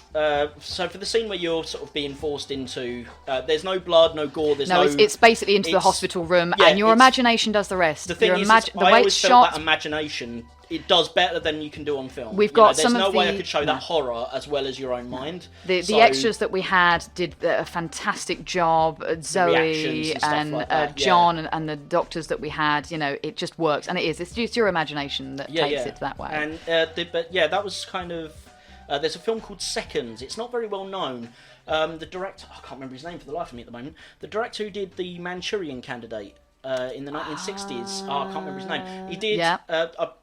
so for the scene where you're sort of being forced into... there's no blood, no gore, it's basically into the hospital room, and your imagination does the rest. The thing is, I always felt that imagination... It does better than you can do on film. We've got there's no way I could show that horror as well as your own mind. The extras that we had did a fantastic job. Zoe and John and the doctors that we had. It just works, and it's just your imagination that takes it that way. And that was kind of. There's a film called Seconds. It's not very well known. The director, I can't remember his name for the life of me at the moment. The director who did The Manchurian Candidate. In the 1960s, I can't remember his name. He did,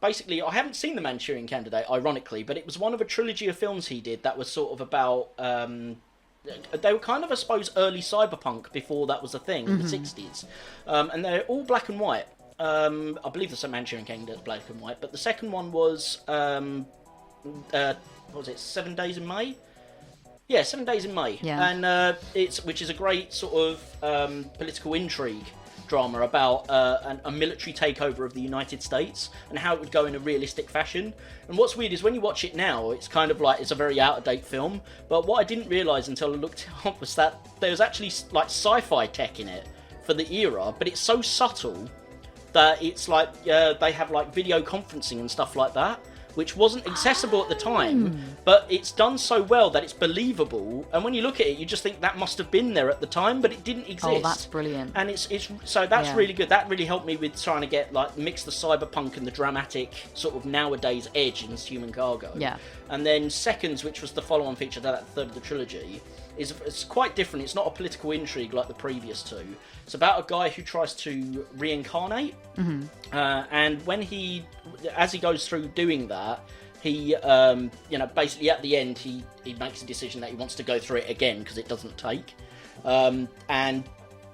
basically, I haven't seen The Manchurian Candidate, ironically, but it was one of a trilogy of films he did that was sort of about, they were kind of, I suppose, early cyberpunk before that was a thing, in the 60s. And they're all black and white. I believe the Manchurian Candidate is black and white, but the second one was what was it, 7 Days in May? Yeah, 7 Days in May. Yeah. And which is a great sort of political intrigue drama about a military takeover of the United States and how it would go in a realistic fashion. And what's weird is when you watch it now, it's kind of like it's a very out-of-date film. But what I didn't realise until I looked it up was that there was actually like sci-fi tech in it for the era, but it's so subtle that it's like they have like video conferencing and stuff like that, which wasn't accessible at the time, but it's done so well that it's believable. And when you look at it, you just think that must have been there at the time, but it didn't exist. Oh, that's brilliant. And it's so that's really good. That really helped me with trying to get like mix the cyberpunk and the dramatic sort of nowadays edge in Human Cargo. Yeah. And then Seconds, which was the follow-on feature to that third of the trilogy, it's quite different. It's not a political intrigue like the previous two. It's about a guy who tries to reincarnate, and as he goes through doing that, he, basically at the end, he makes a decision that he wants to go through it again because it doesn't take. And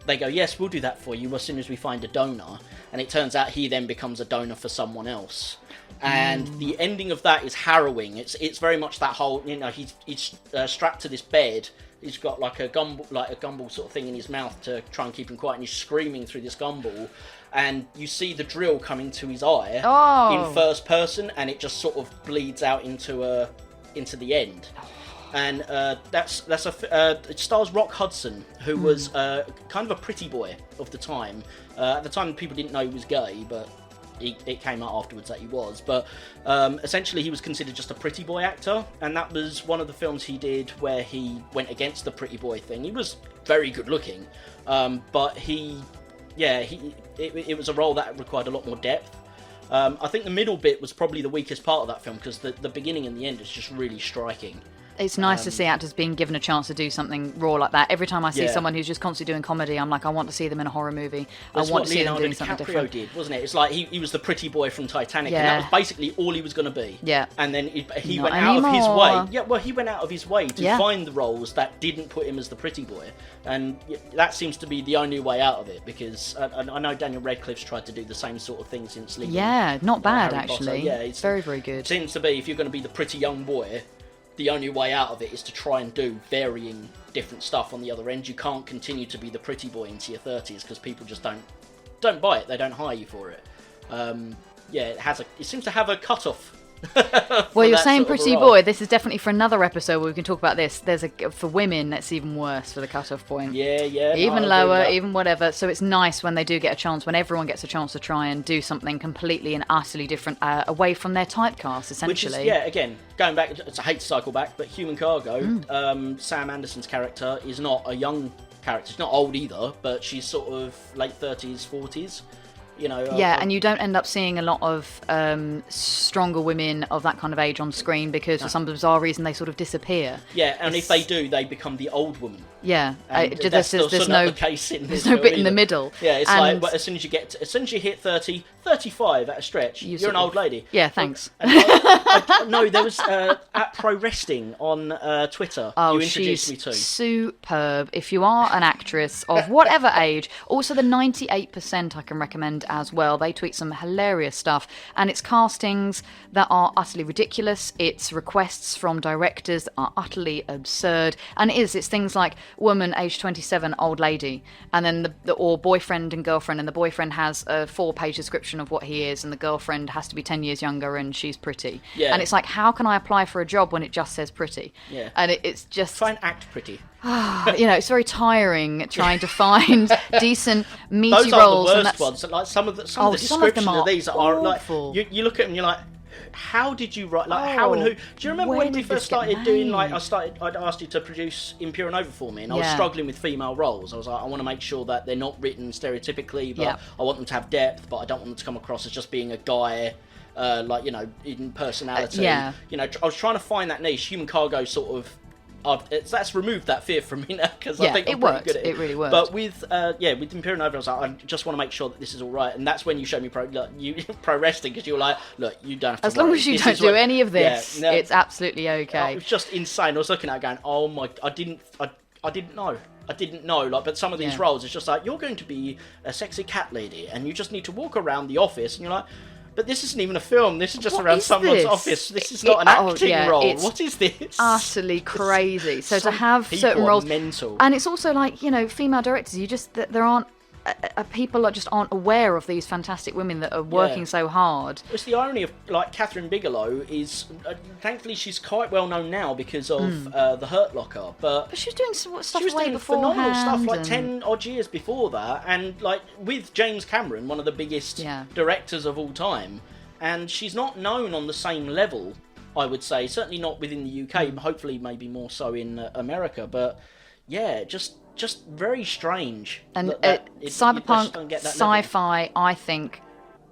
they go, yes, we'll do that for you as soon as we find a donor. And it turns out he then becomes a donor for someone else. And the ending of that is harrowing. It's very much that whole, he's strapped to this bed. He's got like a gumball sort of thing in his mouth to try and keep him quiet, and he's screaming through this gumball, and you see the drill come into his eye in first person, and it just sort of bleeds out into the end. And it stars Rock Hudson, who was kind of a pretty boy of the time. At the time, people didn't know he was gay, but it came out afterwards that he was. But essentially, he was considered just a pretty boy actor, and that was one of the films he did where he went against the pretty boy thing. He was very good looking, but it was a role that required a lot more depth. I think the middle bit was probably the weakest part of that film, because the beginning and the end is just really striking. It's nice to see actors being given a chance to do something raw like that. Every time I see someone who's just constantly doing comedy, I'm like, I want to see them in a horror movie. That's I want what to see them Leonardo doing something different. did, wasn't it? It's like he was the pretty boy from Titanic, Yeah. and that was basically all he was going to be. Yeah. And then he Not went out of his anymore. way. Yeah, well, he went out of his way to find the roles that didn't put him as the pretty boy, and that seems to be the only way out of it. Because I know Daniel Radcliffe's tried to do the same sort of thing since leaving. Yeah, not bad Harry Potter. actually. Yeah, it's very, very good. It seems to be, if you're going to be the pretty young boy, the only way out of it is to try and do varying different stuff on the other end. You can't continue to be the pretty boy into your 30s because people just don't buy it. They don't hire you for it. It seems to have a cut-off. Well, you're saying pretty boy. This is definitely for another episode where we can talk about this. For women, that's even worse for the cut-off point. Yeah. Even lower, even whatever. So it's nice when they do get a chance, when everyone gets a chance to try and do something completely and utterly different, away from their typecast, essentially. Which is, again, going back, I hate to cycle back, but Human Cargo, Sam Anderson's character is not a young character. She's not old either, but she's sort of late 30s, 40s. And you don't end up seeing a lot of stronger women of that kind of age on screen because for some bizarre reason they sort of disappear. Yeah, and if they do, they become the old woman. Yeah, there's no the case in there's no bit in the middle. Yeah, it's like as soon as you hit 30, 35 at a stretch, you're an old lady. Yeah, thanks. No, there was at Pro Wrestling on Twitter. Oh, you introduced me to. Superb. If you are an actress of whatever age, also the 98% I can recommend as well. They tweet some hilarious stuff, and it's castings that are utterly ridiculous. It's requests from directors that are utterly absurd, and it's things like woman age 27, old lady, and then or boyfriend and girlfriend, and the boyfriend has a 4-page description of what he is, and the girlfriend has to be 10 years younger and she's pretty. Yeah. And it's like, how can I apply for a job when it just says pretty? Yeah. And it's just try and act pretty. It's very tiring trying to find decent meaty roles. Those are roles. the worst ones. Like some of the descriptions of these are like, you look at them and you're like, how did you write? Like, how and who? Do you remember when we first started doing? Like, I'd asked you to produce Impure and Over for me, and I was struggling with female roles. I was like, I want to make sure that they're not written stereotypically, but I want them to have depth, but I don't want them to come across as just being a guy. In personality. I was trying to find that niche. Human Cargo sort of. That's removed that fear from me now because I think I'm pretty good at it. It really worked. But with Imperial Nova, I was like, I just want to make sure that this is all right, and that's when you showed me pro wrestling, because you were like, look, you don't have to. As long as you don't do any of this, it's absolutely okay. It was just insane. I was looking at it going, oh my, I didn't know. I didn't know. Like, but some of these Yeah. roles, it's just like, you're going to be a sexy cat lady, and you just need to walk around the office, and you're like, but this isn't even a film. This is just What around is someone's this? office. This is not an acting role. It's What is this? utterly crazy. So to Some have people certain are roles, mental. and it's also like, you know, female directors. There aren't people that just aren't aware of these fantastic women that are working so hard. It's the irony of, like, Catherine Bigelow is, thankfully she's quite well known now because of The Hurt Locker, but But she was doing stuff she was way doing beforehand. phenomenal stuff like and- 10 odd years before that, and like with James Cameron, one of the biggest directors of all time, and she's not known on the same level, I would say, certainly not within the UK, hopefully maybe more so in America, but yeah, just very strange. And just cyberpunk don't get that level. sci-fi, I think,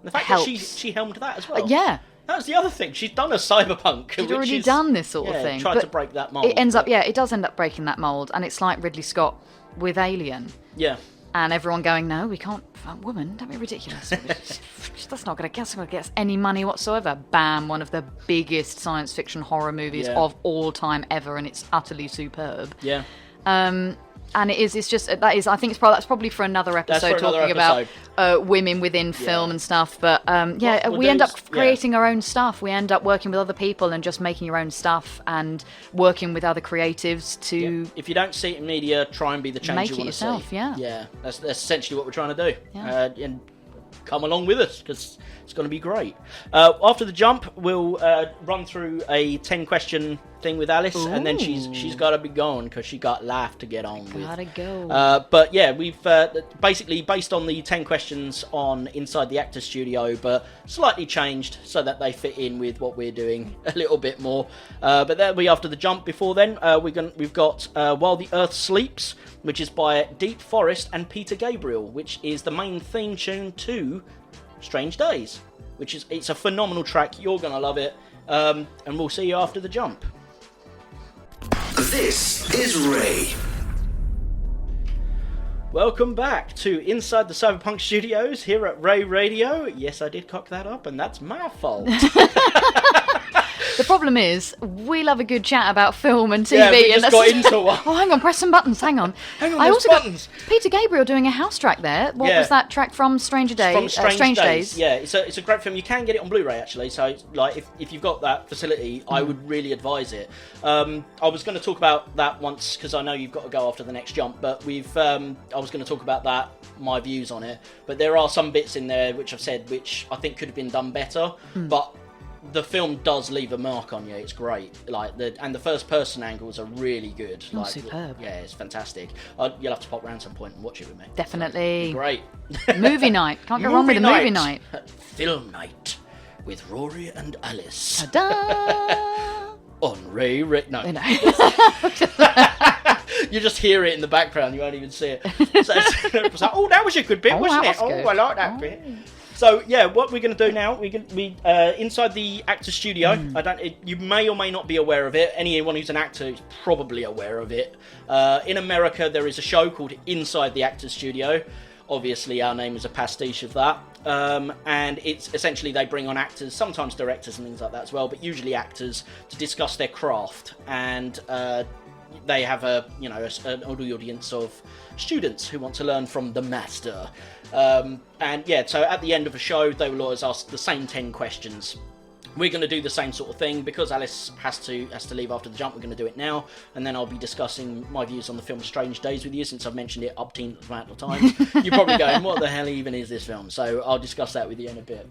The fact helps. that she helmed that as well. Yeah. That was the other thing. She's done a cyberpunk. She'd which already is, done this sort of thing. Tried but to break that mold. It does end up breaking that mold, and it's like Ridley Scott with Alien. Yeah. And everyone going, no, we can't, woman, don't be ridiculous. That's not going to get us any money whatsoever. Bam, one of the biggest science fiction horror movies of all time ever, and it's utterly superb. Yeah. And I think that's probably for another episode, talking about women within film and stuff. But we end up creating our own stuff. We end up working with other people and just making your own stuff and working with other creatives to. Yeah. If you don't see it in media, try and be the change Make you it want yourself, to see. yeah. Yeah, that's essentially what we're trying to do. Yeah. And come along with us, because it's going to be great. After the jump, we'll run through a 10-question thing with Alice, and then she's got to be going because she got life to get on with. Gotta go. But yeah, we've basically based on the 10 questions on Inside the Actors Studio, but slightly changed so that they fit in with what we're doing a little bit more. But that'll be after the jump. Before then, we've got While the Earth Sleeps, which is by Deep Forest and Peter Gabriel, which is the main theme tune to Strange Days, it's a phenomenal track. You're gonna love it, and we'll see you after the jump. This is Ray. Welcome back to Inside the Cyberpunk Studios here at Ray Radio. Yes, I did cock that up, and that's my fault. The problem is, we love a good chat about film and TV. Yeah, we and just got into one. Oh, hang on, press some buttons. Hang on. I also buttons. Got Peter Gabriel doing a house track there. What was that track from? Stranger Days. From Strange Days. Yeah, it's a great film. You can get it on Blu-ray actually. So like if you've got that facility, I would really advise it. I was going to talk about that once because I know you've got to go after the next jump. But I was going to talk about that, my views on it. But there are some bits in there which I've said which I think could have been done better. But the film does leave a mark on you. It's great. And the first person angles are really good. Oh, superb. Yeah, it's fantastic. You'll have to pop round some point and watch it with me. Definitely. Great. Movie night. Can't go wrong with a movie night. Film night with Rory and Alice. Ta-da! On Ray. No. You know. You just hear it in the background. You won't even see it. So it's like, oh, that was a good bit, wasn't it? Oh, I like that bit. So yeah, what we're going to do now? We inside the actor studio. You may or may not be aware of it. Anyone who's an actor is probably aware of it. In America, there is a show called Inside the Actors Studio. Obviously, our name is a pastiche of that. And it's essentially they bring on actors, sometimes directors and things like that as well, but usually actors to discuss their craft. And they have an audience of students who want to learn from the master. And yeah, so at the end of a show, they will always ask the same 10 questions. We're going to do the same sort of thing because Alice has to leave after the jump. We're going to do it now, and then I'll be discussing my views on the film Strange Days with you, since I've mentioned it up to amount of times. You're probably going, what the hell even is this film? So I'll discuss that with you in a bit.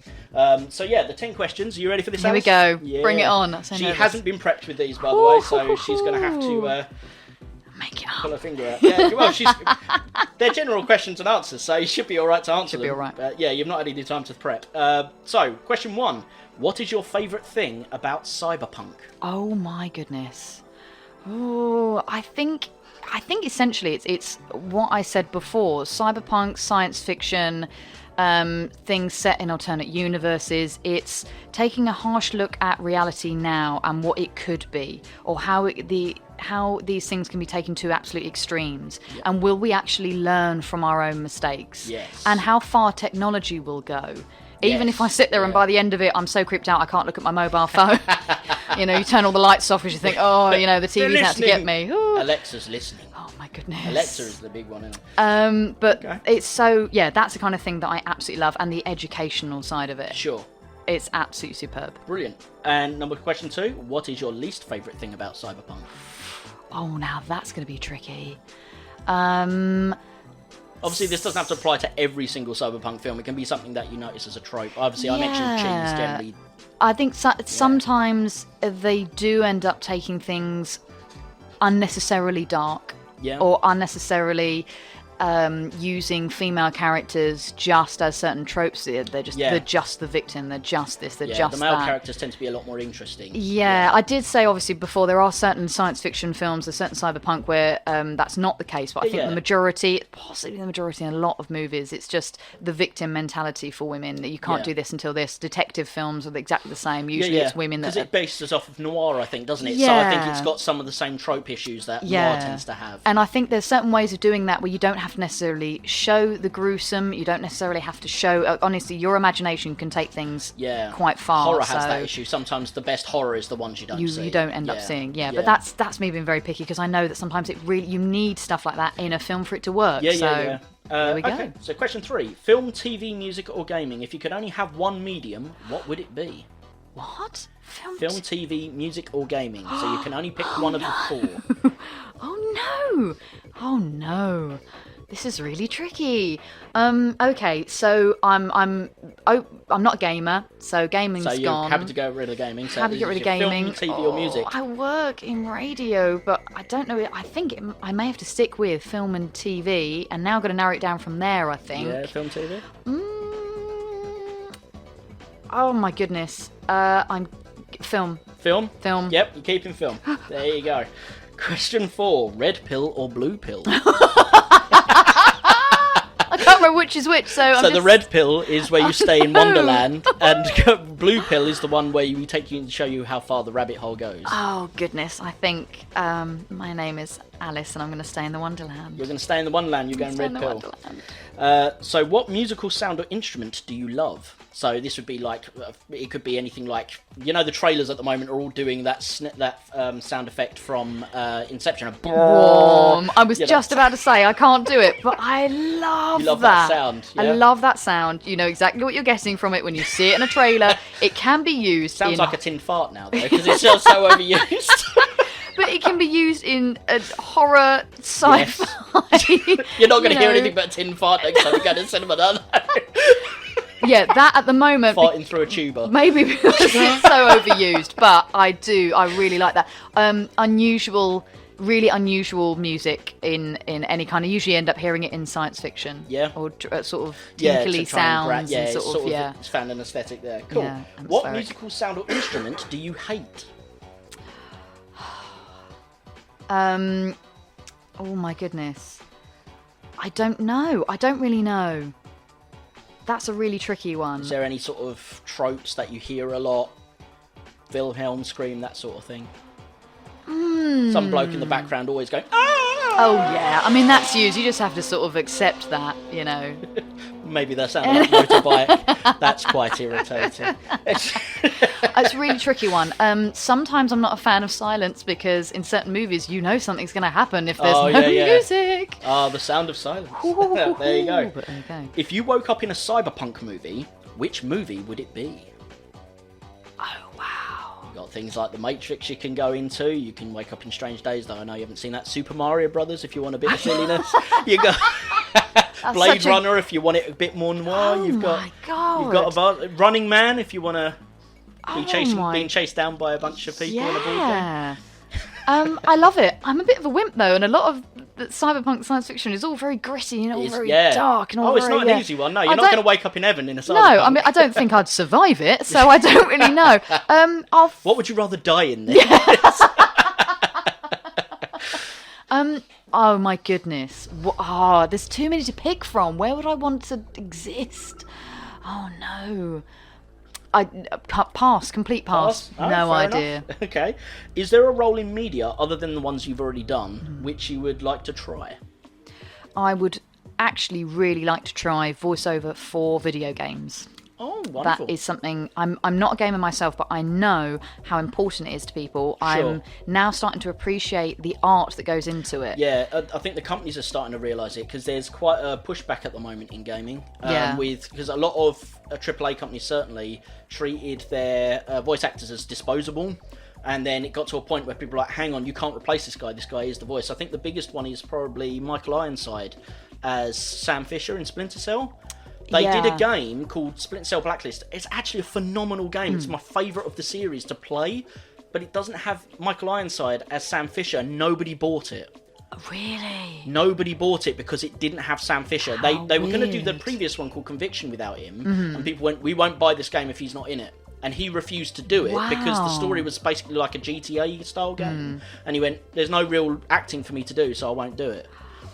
So yeah, the 10 questions. Are you ready for this, Here Alice? we go. Yeah. Bring it on. She hasn't been prepped with these, by the way, so she's going to have to make it pull up. her finger out. Yeah, well, they're general questions and answers, so you should be all right to answer them. Should be all right. Yeah, you've not had any time to prep. So, question 1. What is your favourite thing about cyberpunk? Oh my goodness. Oh, I think essentially it's what I said before. Cyberpunk, science fiction, things set in alternate universes. It's taking a harsh look at reality now and what it could be, or how these things can be taken to absolute extremes. Yeah. And will we actually learn from our own mistakes? Yes. And how far technology will go. Even if I sit there and by the end of it, I'm so creeped out I can't look at my mobile phone. You turn all the lights off because you think, the TV's out to get me. Ooh. Alexa's listening. Oh my my goodness. Alexa is the big one, isn't it? But it's so, that's the kind of thing that I absolutely love, and the educational side of it. Sure. It's absolutely superb. Brilliant. And question 2, what is your least favourite thing about Cyberpunk? Oh, now that's going to be tricky. Obviously, this doesn't have to apply to every single Cyberpunk film. It can be something that you notice as a trope. Obviously, I mentioned cheese generally. I think sometimes they do end up taking things unnecessarily dark. Yeah. Or unnecessarily using female characters just as certain tropes. They're just the victim. They're just this. They're just the male that. characters tend to be a lot more interesting. Yeah, I did say obviously before there are certain science fiction films, there's certain cyberpunk where that's not the case. But I think the majority, possibly the majority in a lot of movies, it's just the victim mentality for women that you can't do this until this. Detective films are exactly the same. Usually it's women that. Because it bases off of noir, I think, doesn't it? So I think it's got some of the same trope issues that noir tends to have. And I think there's certain ways of doing that where you don't have to necessarily show the gruesome. You don't necessarily have to show. Honestly, your imagination can take things quite far. Horror has that issue. Sometimes the best horror is the ones you don't see. You don't end up seeing. But that's me being very picky because I know that sometimes you need stuff like that in a film for it to work. There we go. Okay, so question 3. Film, TV, music or gaming. If you could only have one medium, what would it be? What? Film, TV, music or gaming. So you can only pick one of the 4. Oh no. This is really tricky. Okay, so I'm not a gamer, so gaming's gone. So you're happy to get rid of gaming. So happy to get rid of gaming. Film, TV or music? I work in radio, but I don't know. I think I may have to stick with film and TV, and now I've got to narrow it down from there, I think. Yeah, film, TV? Oh my goodness. I'm film. Film? Film. Yep, you're keeping film. There you go. Question 4. Red pill or blue pill? I can't remember which is which, so the red pill is where you stay in Wonderland, and blue pill is the one where we take you and show you how far the rabbit hole goes. Oh goodness, I think my name is Alice and I'm going to stay in the Wonderland. You're going to stay in the Wonderland, you're going red pill. So what musical sound or instrument do you love? So this would be like, it could be anything like, the trailers at the moment are all doing that sound effect from Inception. I was just about to say, I can't do it, but I love that sound. Yeah? I love that sound. You know exactly what you're getting from it when you see it in a trailer. It can be used Sounds like a tin fart now, though, because it's just so overused. But it can be used in a horror, sci-fi. Yes. You're not going to hear anything but a tin fart next time you go to cinema, are you? Yeah, that at the moment... Farting through a tuba. Maybe because it's so overused, but I really like that. Really unusual music in any kind. I usually end up hearing it in science fiction. Yeah. Or sort of tinkly sounds. It's found an aesthetic there. Cool. Yeah, what musical sound or instrument do you hate? Oh my goodness. I don't know. I don't really know. That's a really tricky one. Is there any sort of tropes that you hear a lot? Wilhelm scream, that sort of thing? Some bloke in the background always going, ah! Oh yeah, I mean that's used. You just have to sort of accept that, Maybe that sounds like motorbike. That's quite irritating. It's a really tricky one. Sometimes I'm not a fan of silence because in certain movies something's going to happen if there's no music. The sound of silence. There you go. But there you go. If you woke up in a cyberpunk movie, which movie would it be? Oh wow. You've got things like The Matrix you can go into. You can wake up in Strange Days, though I know you haven't seen that. Super Mario Brothers if you want a bit of silliness. You got Blade Runner if you want it a bit more noir. You've got Running Man if you want to being chased down by a bunch of people in a ball game. I love it. I'm a bit of a wimp though, and a lot of the cyberpunk science fiction is all very gritty and all very dark and all it's not an easy one. No, you're not going to wake up in heaven in a cyberpunk. No, I mean I don't think I'd survive it, so I don't really know. What would you rather die in then? Oh my goodness. There's too many to pick from. Where would I want to exist? Oh no. Complete pass. No idea. Enough. Okay. Is there a role in media other than the ones you've already done which you would like to try? I would actually really like to try voiceover for video games. Oh, wonderful. That is something, I'm not a gamer myself, but I know how important it is to people. Sure. I'm now starting to appreciate the art that goes into it. Yeah, I think the companies are starting to realise it, because there's quite a pushback at the moment in gaming. Because a lot of AAA companies certainly treated their voice actors as disposable. And then it got to a point where people were like, hang on, you can't replace this guy. This guy is the voice. I think the biggest one is probably Michael Ironside as Sam Fisher in Splinter Cell. They did a game called Splinter Cell Blacklist. It's actually a phenomenal game. It's my favourite of the series to play, but it doesn't have Michael Ironside as Sam Fisher. Nobody bought it. Really? Nobody bought it because it didn't have Sam Fisher. They were going to do the weird. previous one called Conviction without him, and people went, we won't buy this game if he's not in it. And he refused to do it because the story was basically like a GTA style game. And he went, there's no real acting for me to do, so I won't do it.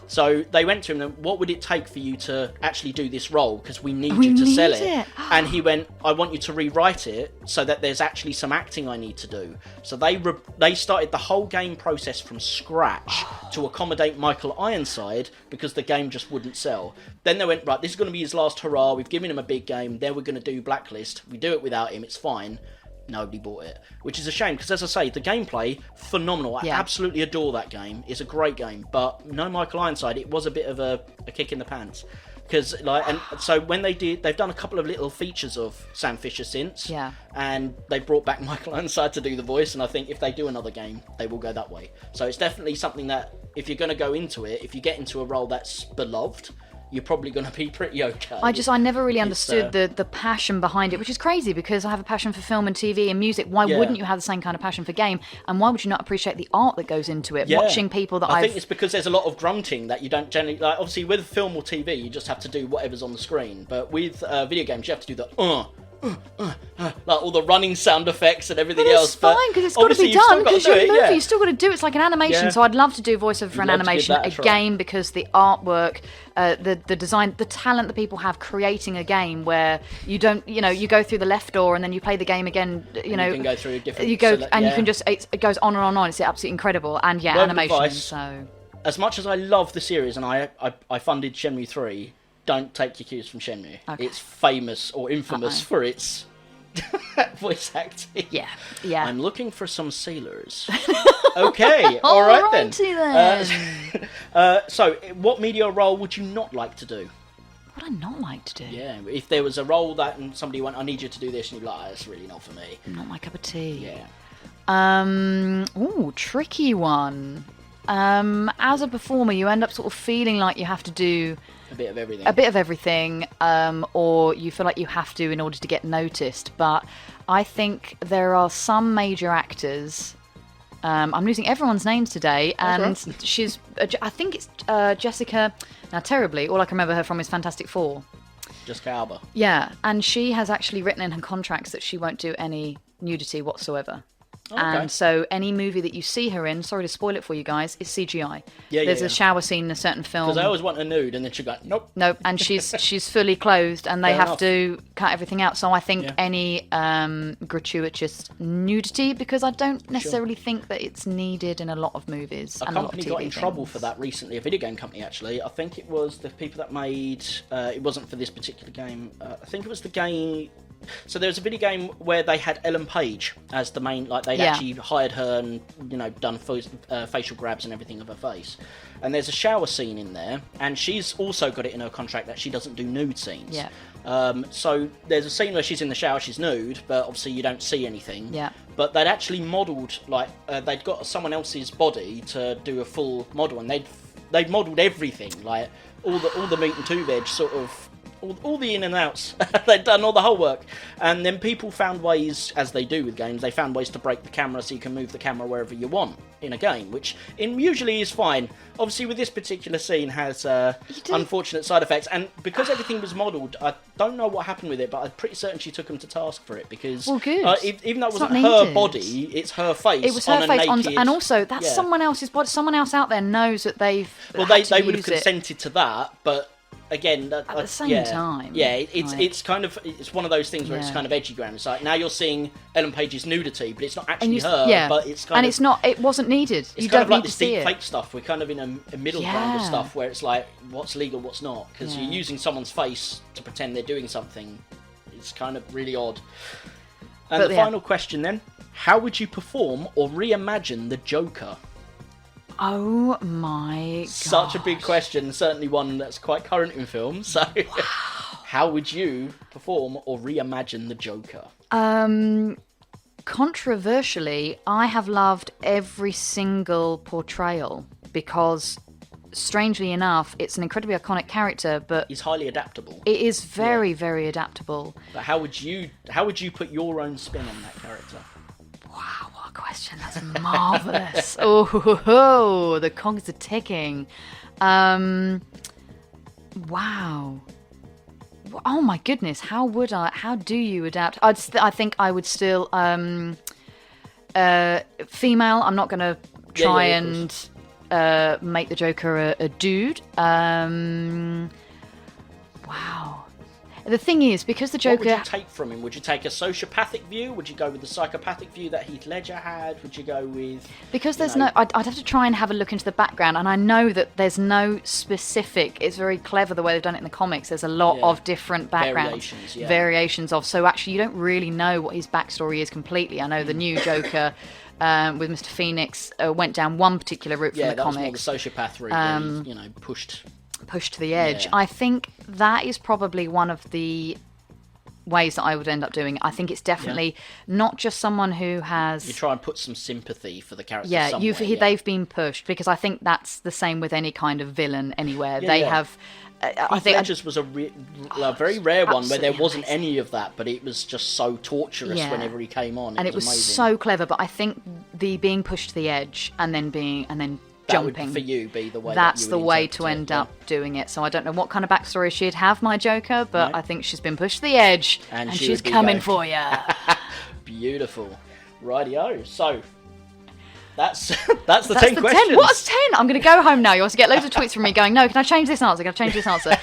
So they went to him and, what would it take for you to actually do this role? Because we need you to sell it. And he went, I want you to rewrite it so that there's actually some acting I need to do. So they started the whole game process from scratch to accommodate Michael Ironside, because the game just wouldn't sell. Then they went, right, this is going to be his last hurrah. We've given him a big game. Then we're going to do Blacklist. We do it without him. It's fine. Nobody bought it, which is a shame, because as I say, the gameplay, phenomenal. I absolutely adore that game. It's a great game, but no Michael Ironside. It was a bit of a kick in the pants, because and so when they've done a couple of little features of Sam Fisher since, and they brought back Michael Ironside to do the voice, and I think if they do another game, they will go that way. So it's definitely something that, if you're going to go into it, if you get into a role that's beloved, you're probably going to be pretty okay. I never really understood the passion behind it, which is crazy, because I have a passion for film and TV and music. Why wouldn't you have the same kind of passion for game? And why would you not appreciate the art that goes into it? Watching people that I think it's because there's a lot of grunting that you don't generally, like, obviously with film or TV, you just have to do whatever's on the screen. But with video games, you have to do the like all the running sound effects and everything else. It's fine, because it's got to be done, because you're in a movie. You've still got to do it. It's like an animation. So I'd love to do voiceover for an animation, a game, because the artwork, the design, the talent that people have creating a game where you don't, you go through the left door and then you play the game again. You can go through different. You can just, it goes on and on and on. It's absolutely incredible. And animation. So as much as I love the series, and I funded Shenmue 3. Don't take your cues from Shenmue. Okay. It's famous or infamous for its voice acting. Yeah. I'm looking for some sailors. Okay, all right then. So, what media role would you not like to do? What would I not like to do? Yeah, if there was a role that and somebody went, I need you to do this, and you're like, that's really not for me. Not my cup of tea. Yeah. Tricky one. As a performer, you end up sort of feeling like you have to do a bit of everything, or you feel like you have to in order to get noticed. But I think there are some major actors. I'm losing everyone's names today, and she's. I think it's Jessica. Now, terribly, all I can remember her from is Fantastic Four. Jessica Alba. Yeah, and she has actually written in her contracts that she won't do any nudity whatsoever. Okay. And so any movie that you see her in, sorry to spoil it for you guys, is CGI. There's a shower scene in a certain film. Because I always want a nude, and then she go, nope. Nope, and she's fully clothed, and they have to cut everything out. So I think any gratuitous nudity, because I don't necessarily think that it's needed in a lot of movies. A company got in trouble for that recently, a video game company actually. I think it was the people that made, it wasn't for this particular game, I think it was the game. So there was a video game where they had Ellen Page as the main, like they'd actually hired her and done facial grabs and everything of her face. And there's a shower scene in there, and she's also got it in her contract that she doesn't do nude scenes. Yeah. So there's a scene where she's in the shower, she's nude, but obviously you don't see anything. Yeah. But they'd actually modelled, like they'd got someone else's body to do a full model, and they'd modelled everything, like all the meat and two veg sort of. All the in and outs. They'd done all the whole work. And then people found ways, as they do with games, they found ways to break the camera so you can move the camera wherever you want in a game, which usually is fine. Obviously, with this particular scene has unfortunate side effects. And because everything was modelled, I don't know what happened with it, but I'm pretty certain she took them to task for it. Because even though it wasn't her body, it's her face. It was her face. And also, that's someone else's body. Someone else out there knows that they've they would have consented to that, but... Again, at the same time, it's kind of one of those things where it's kind of edgy ground. It's like now you're seeing Ellen Page's nudity, but it's not actually her. But it's kind of, it wasn't needed. It's kind of like this deep fake stuff. We're kind of in a middle ground of stuff where it's like what's legal, what's not, because you're using someone's face to pretend they're doing something. It's kind of really odd. And the final question then, how would you perform or reimagine the Joker? Oh my god. Such a big question, certainly one that's quite current in film. So how would you perform or reimagine the Joker? Controversially, I have loved every single portrayal because, strangely enough, it's an incredibly iconic character, but he's highly adaptable. It is very, very adaptable. But how would you put your own spin on that character? Wow, what a question! That's marvelous. Oh, the cogs are ticking. Wow. Oh my goodness! How do you adapt? I think I would still female. I'm not going to try and make the Joker a dude. Wow. The thing is, because the Joker... What would you take from him? Would you take a sociopathic view? Would you go with the psychopathic view that Heath Ledger had? Would you go with... Because there's no... I'd have to try and have a look into the background, and I know that there's no specific... It's very clever the way they've done it in the comics. There's a lot of different backgrounds. Variations of... So actually, you don't really know what his backstory is completely. I know the new Joker... with Mr. Phoenix went down one particular route from the comics. Was more the sociopath route, pushed to the edge. I think that is probably one of the ways that I would end up doing. I think it's definitely not just someone who has... You try and put some sympathy for the character somewhere. They've been pushed, because I think that's the same with any kind of villain anywhere. They have... I think Ledger's was a very rare one where there wasn't any of that, but it was just so torturous whenever he came on. It was amazing. So clever. But I think the being pushed to the edge and then jumping, that would, for you, be the way. That's the way to end up doing it. So I don't know what kind of backstory she'd have, my Joker, but I think she's been pushed to the edge and she's coming for you. Beautiful, rightio. So. That's the 10 questions. 10. What's 10? I'm going to go home now. You want to get loads of tweets from me going, no, can I change this answer? Can I change this answer?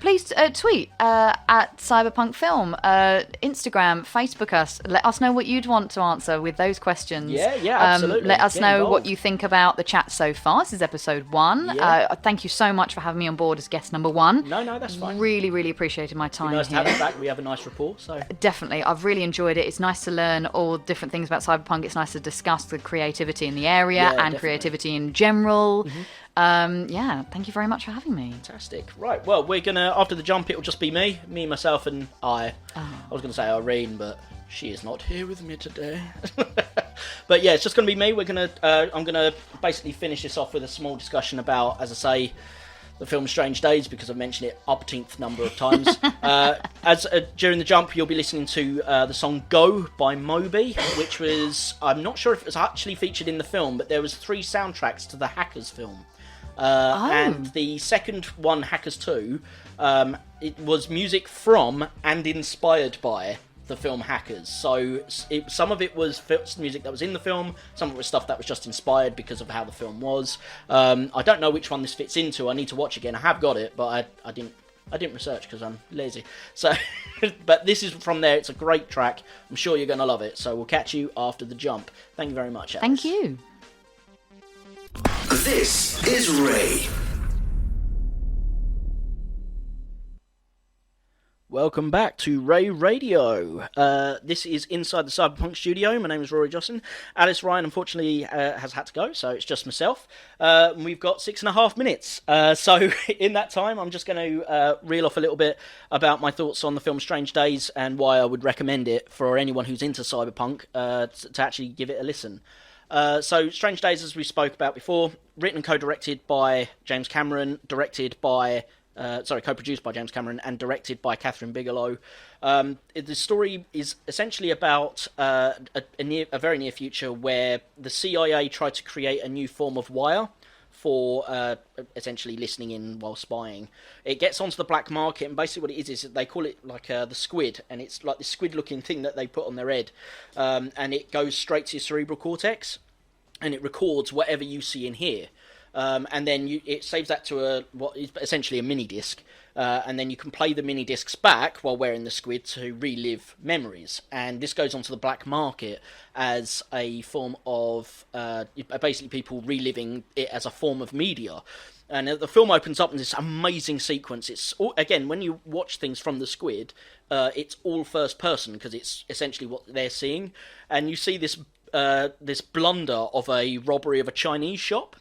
Please tweet at Cyberpunk Film, Instagram, Facebook us. Let us know what you'd want to answer with those questions. Yeah, absolutely. Let us know what you think about the chat so far. This is episode 1. Thank you so much for having me on board as guest number 1. No, that's fine. Really, really appreciated my time nice here. To have you back. We have a nice rapport. So definitely, I've really enjoyed it. It's nice to learn all different things about Cyberpunk. It's nice to discuss the creativity in the area and definitely. Creativity in general. Thank you very much for having me. Fantastic. Right, well, we're gonna, after the jump, it'll just be me, myself, and I. I was gonna say Irene, but she is not here with me today. But yeah, it's just gonna be me. I'm gonna basically finish this off with a small discussion about, as I say, the film Strange Days, because I've mentioned it umpteenth number of times. During the jump, you'll be listening to the song Go by Moby, which was, I'm not sure if it was actually featured in the film, but there was 3 soundtracks to the Hackers film. And the second one, Hackers 2, it was music from and inspired by the film Hackers. So some of it was music that was in the film, some of it was stuff that was just inspired because of how the film was. I don't know which one this fits into. I need to watch again. I have got it, but I didn't research because I'm lazy. So, but this is from there. It's a great track. I'm sure you're going to love it. So we'll catch you after the jump. Thank you very much, Alice. Thank you. This is Ray. Welcome back to Ray Radio. This is Inside the Cyberpunk Studio. My name is Rory Joscelyne. Alice Ryan, unfortunately, has had to go, so it's just myself. We've got 6.5 minutes. So in that time, I'm just going to reel off a little bit about my thoughts on the film Strange Days and why I would recommend it for anyone who's into Cyberpunk to actually give it a listen. So Strange Days, as we spoke about before, written and co-directed by James Cameron, co-produced by James Cameron and directed by Catherine Bigelow. The story is essentially about a very near future where the CIA tried to create a new form of wire for essentially listening in while spying. It gets onto the black market, and basically what it is they call it like the squid, and it's like this squid-looking thing that they put on their head, and it goes straight to your cerebral cortex, and it records whatever you see and hear. and then it saves that to what is essentially a mini disc. And then you can play the mini discs back while wearing the squid to relive memories. And this goes onto the black market as a form of basically people reliving it as a form of media. And the film opens up in this amazing sequence. It's again, when you watch things from the squid, it's all first person because it's essentially what they're seeing. And you see this blunder of a robbery of a Chinese shop.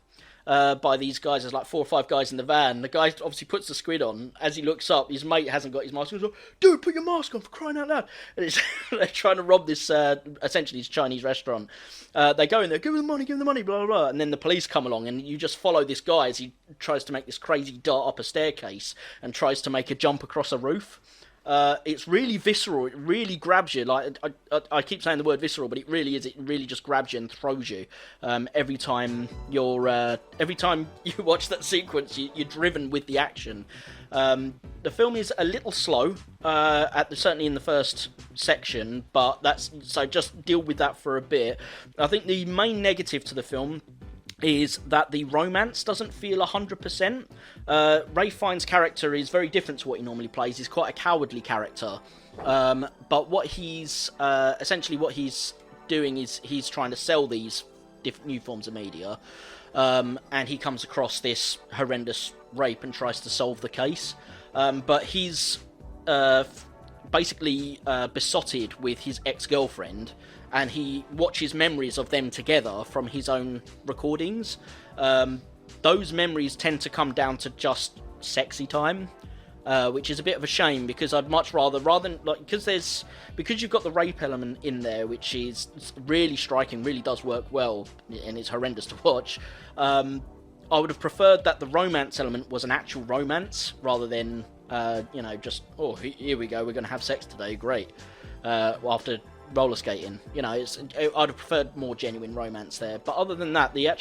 By these guys. There's like 4 or 5 guys in the van. The guy obviously puts the squid on. As he looks up, his mate hasn't got his mask on. He's like, dude, put your mask on, for crying out loud. And they're trying to rob this, essentially, this Chinese restaurant. They go in there, give him the money, blah, blah, blah. And then the police come along, and you just follow this guy as he tries to make this crazy dart up a staircase and tries to make a jump across a roof. It's really visceral. It really grabs you. Like I keep saying the word visceral, but it really is. It really just grabs you and throws you. Every time you watch that sequence, you're driven with the action. The film is a little slow, certainly in the first section, but so just deal with that for a bit. I think the main negative to the film is that the romance doesn't feel 100%. Ray Fiennes' character is very different to what he normally plays. He's quite a cowardly character. But what he's doing is he's trying to sell these new forms of media. And he comes across this horrendous rape and tries to solve the case. But he's basically besotted with his ex-girlfriend, and he watches memories of them together from his own recordings. Those memories tend to come down to just sexy time, which is a bit of a shame, because I'd much rather than because you've got the rape element in there, which is really striking, really does work well, and it's horrendous to watch. I would have preferred that the romance element was an actual romance rather than just, oh, here we go, we're going to have sex today, great, after roller skating. I'd have preferred more genuine romance there. But other than that, the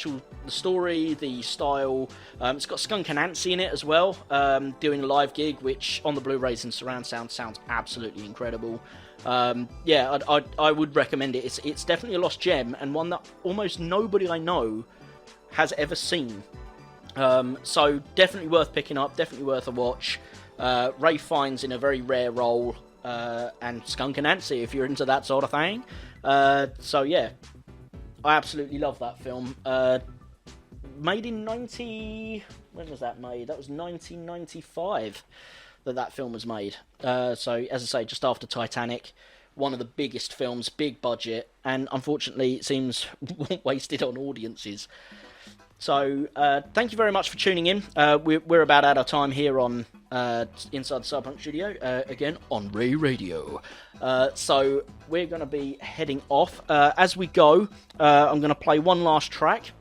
story, the style, it's got Skunk Anansie in it as well, doing a live gig, which on the Blu-rays and surround sound sounds absolutely incredible. I would recommend it. It's definitely a lost gem, and one that almost nobody I know has ever seen. So definitely worth picking up, definitely worth a watch. Ray Fiennes in a very rare role, and Skunk Anansie if you're into that sort of thing. So yeah, I absolutely love that film. Made in when was that made? That was 1995 that film was made. So as I say, just after Titanic, one of the biggest films, big budget, and unfortunately it seems wasted on audiences. So, thank you very much for tuning in. We're about out of time here on Inside the Cyberpunk Studio, again, on Ray Radio. So, we're going to be heading off. As we go, I'm going to play one last track,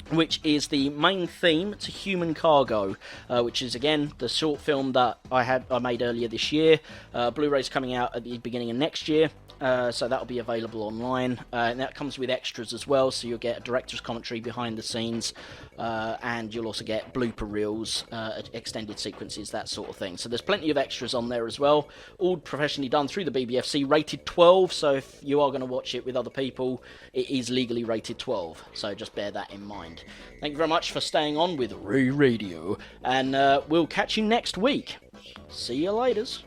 which is the main theme to Human Cargo, which is, again, the short film that I made earlier this year. Blu-ray's coming out at the beginning of next year. So that'll be available online, and that comes with extras as well, so you'll get a director's commentary behind the scenes, and you'll also get blooper reels, extended sequences, that sort of thing. So there's plenty of extras on there as well, all professionally done through the BBFC, rated 12, so if you are going to watch it with other people, it is legally rated 12, so just bear that in mind. Thank you very much for staying on with Ray Radio, and we'll catch you next week. See you laters.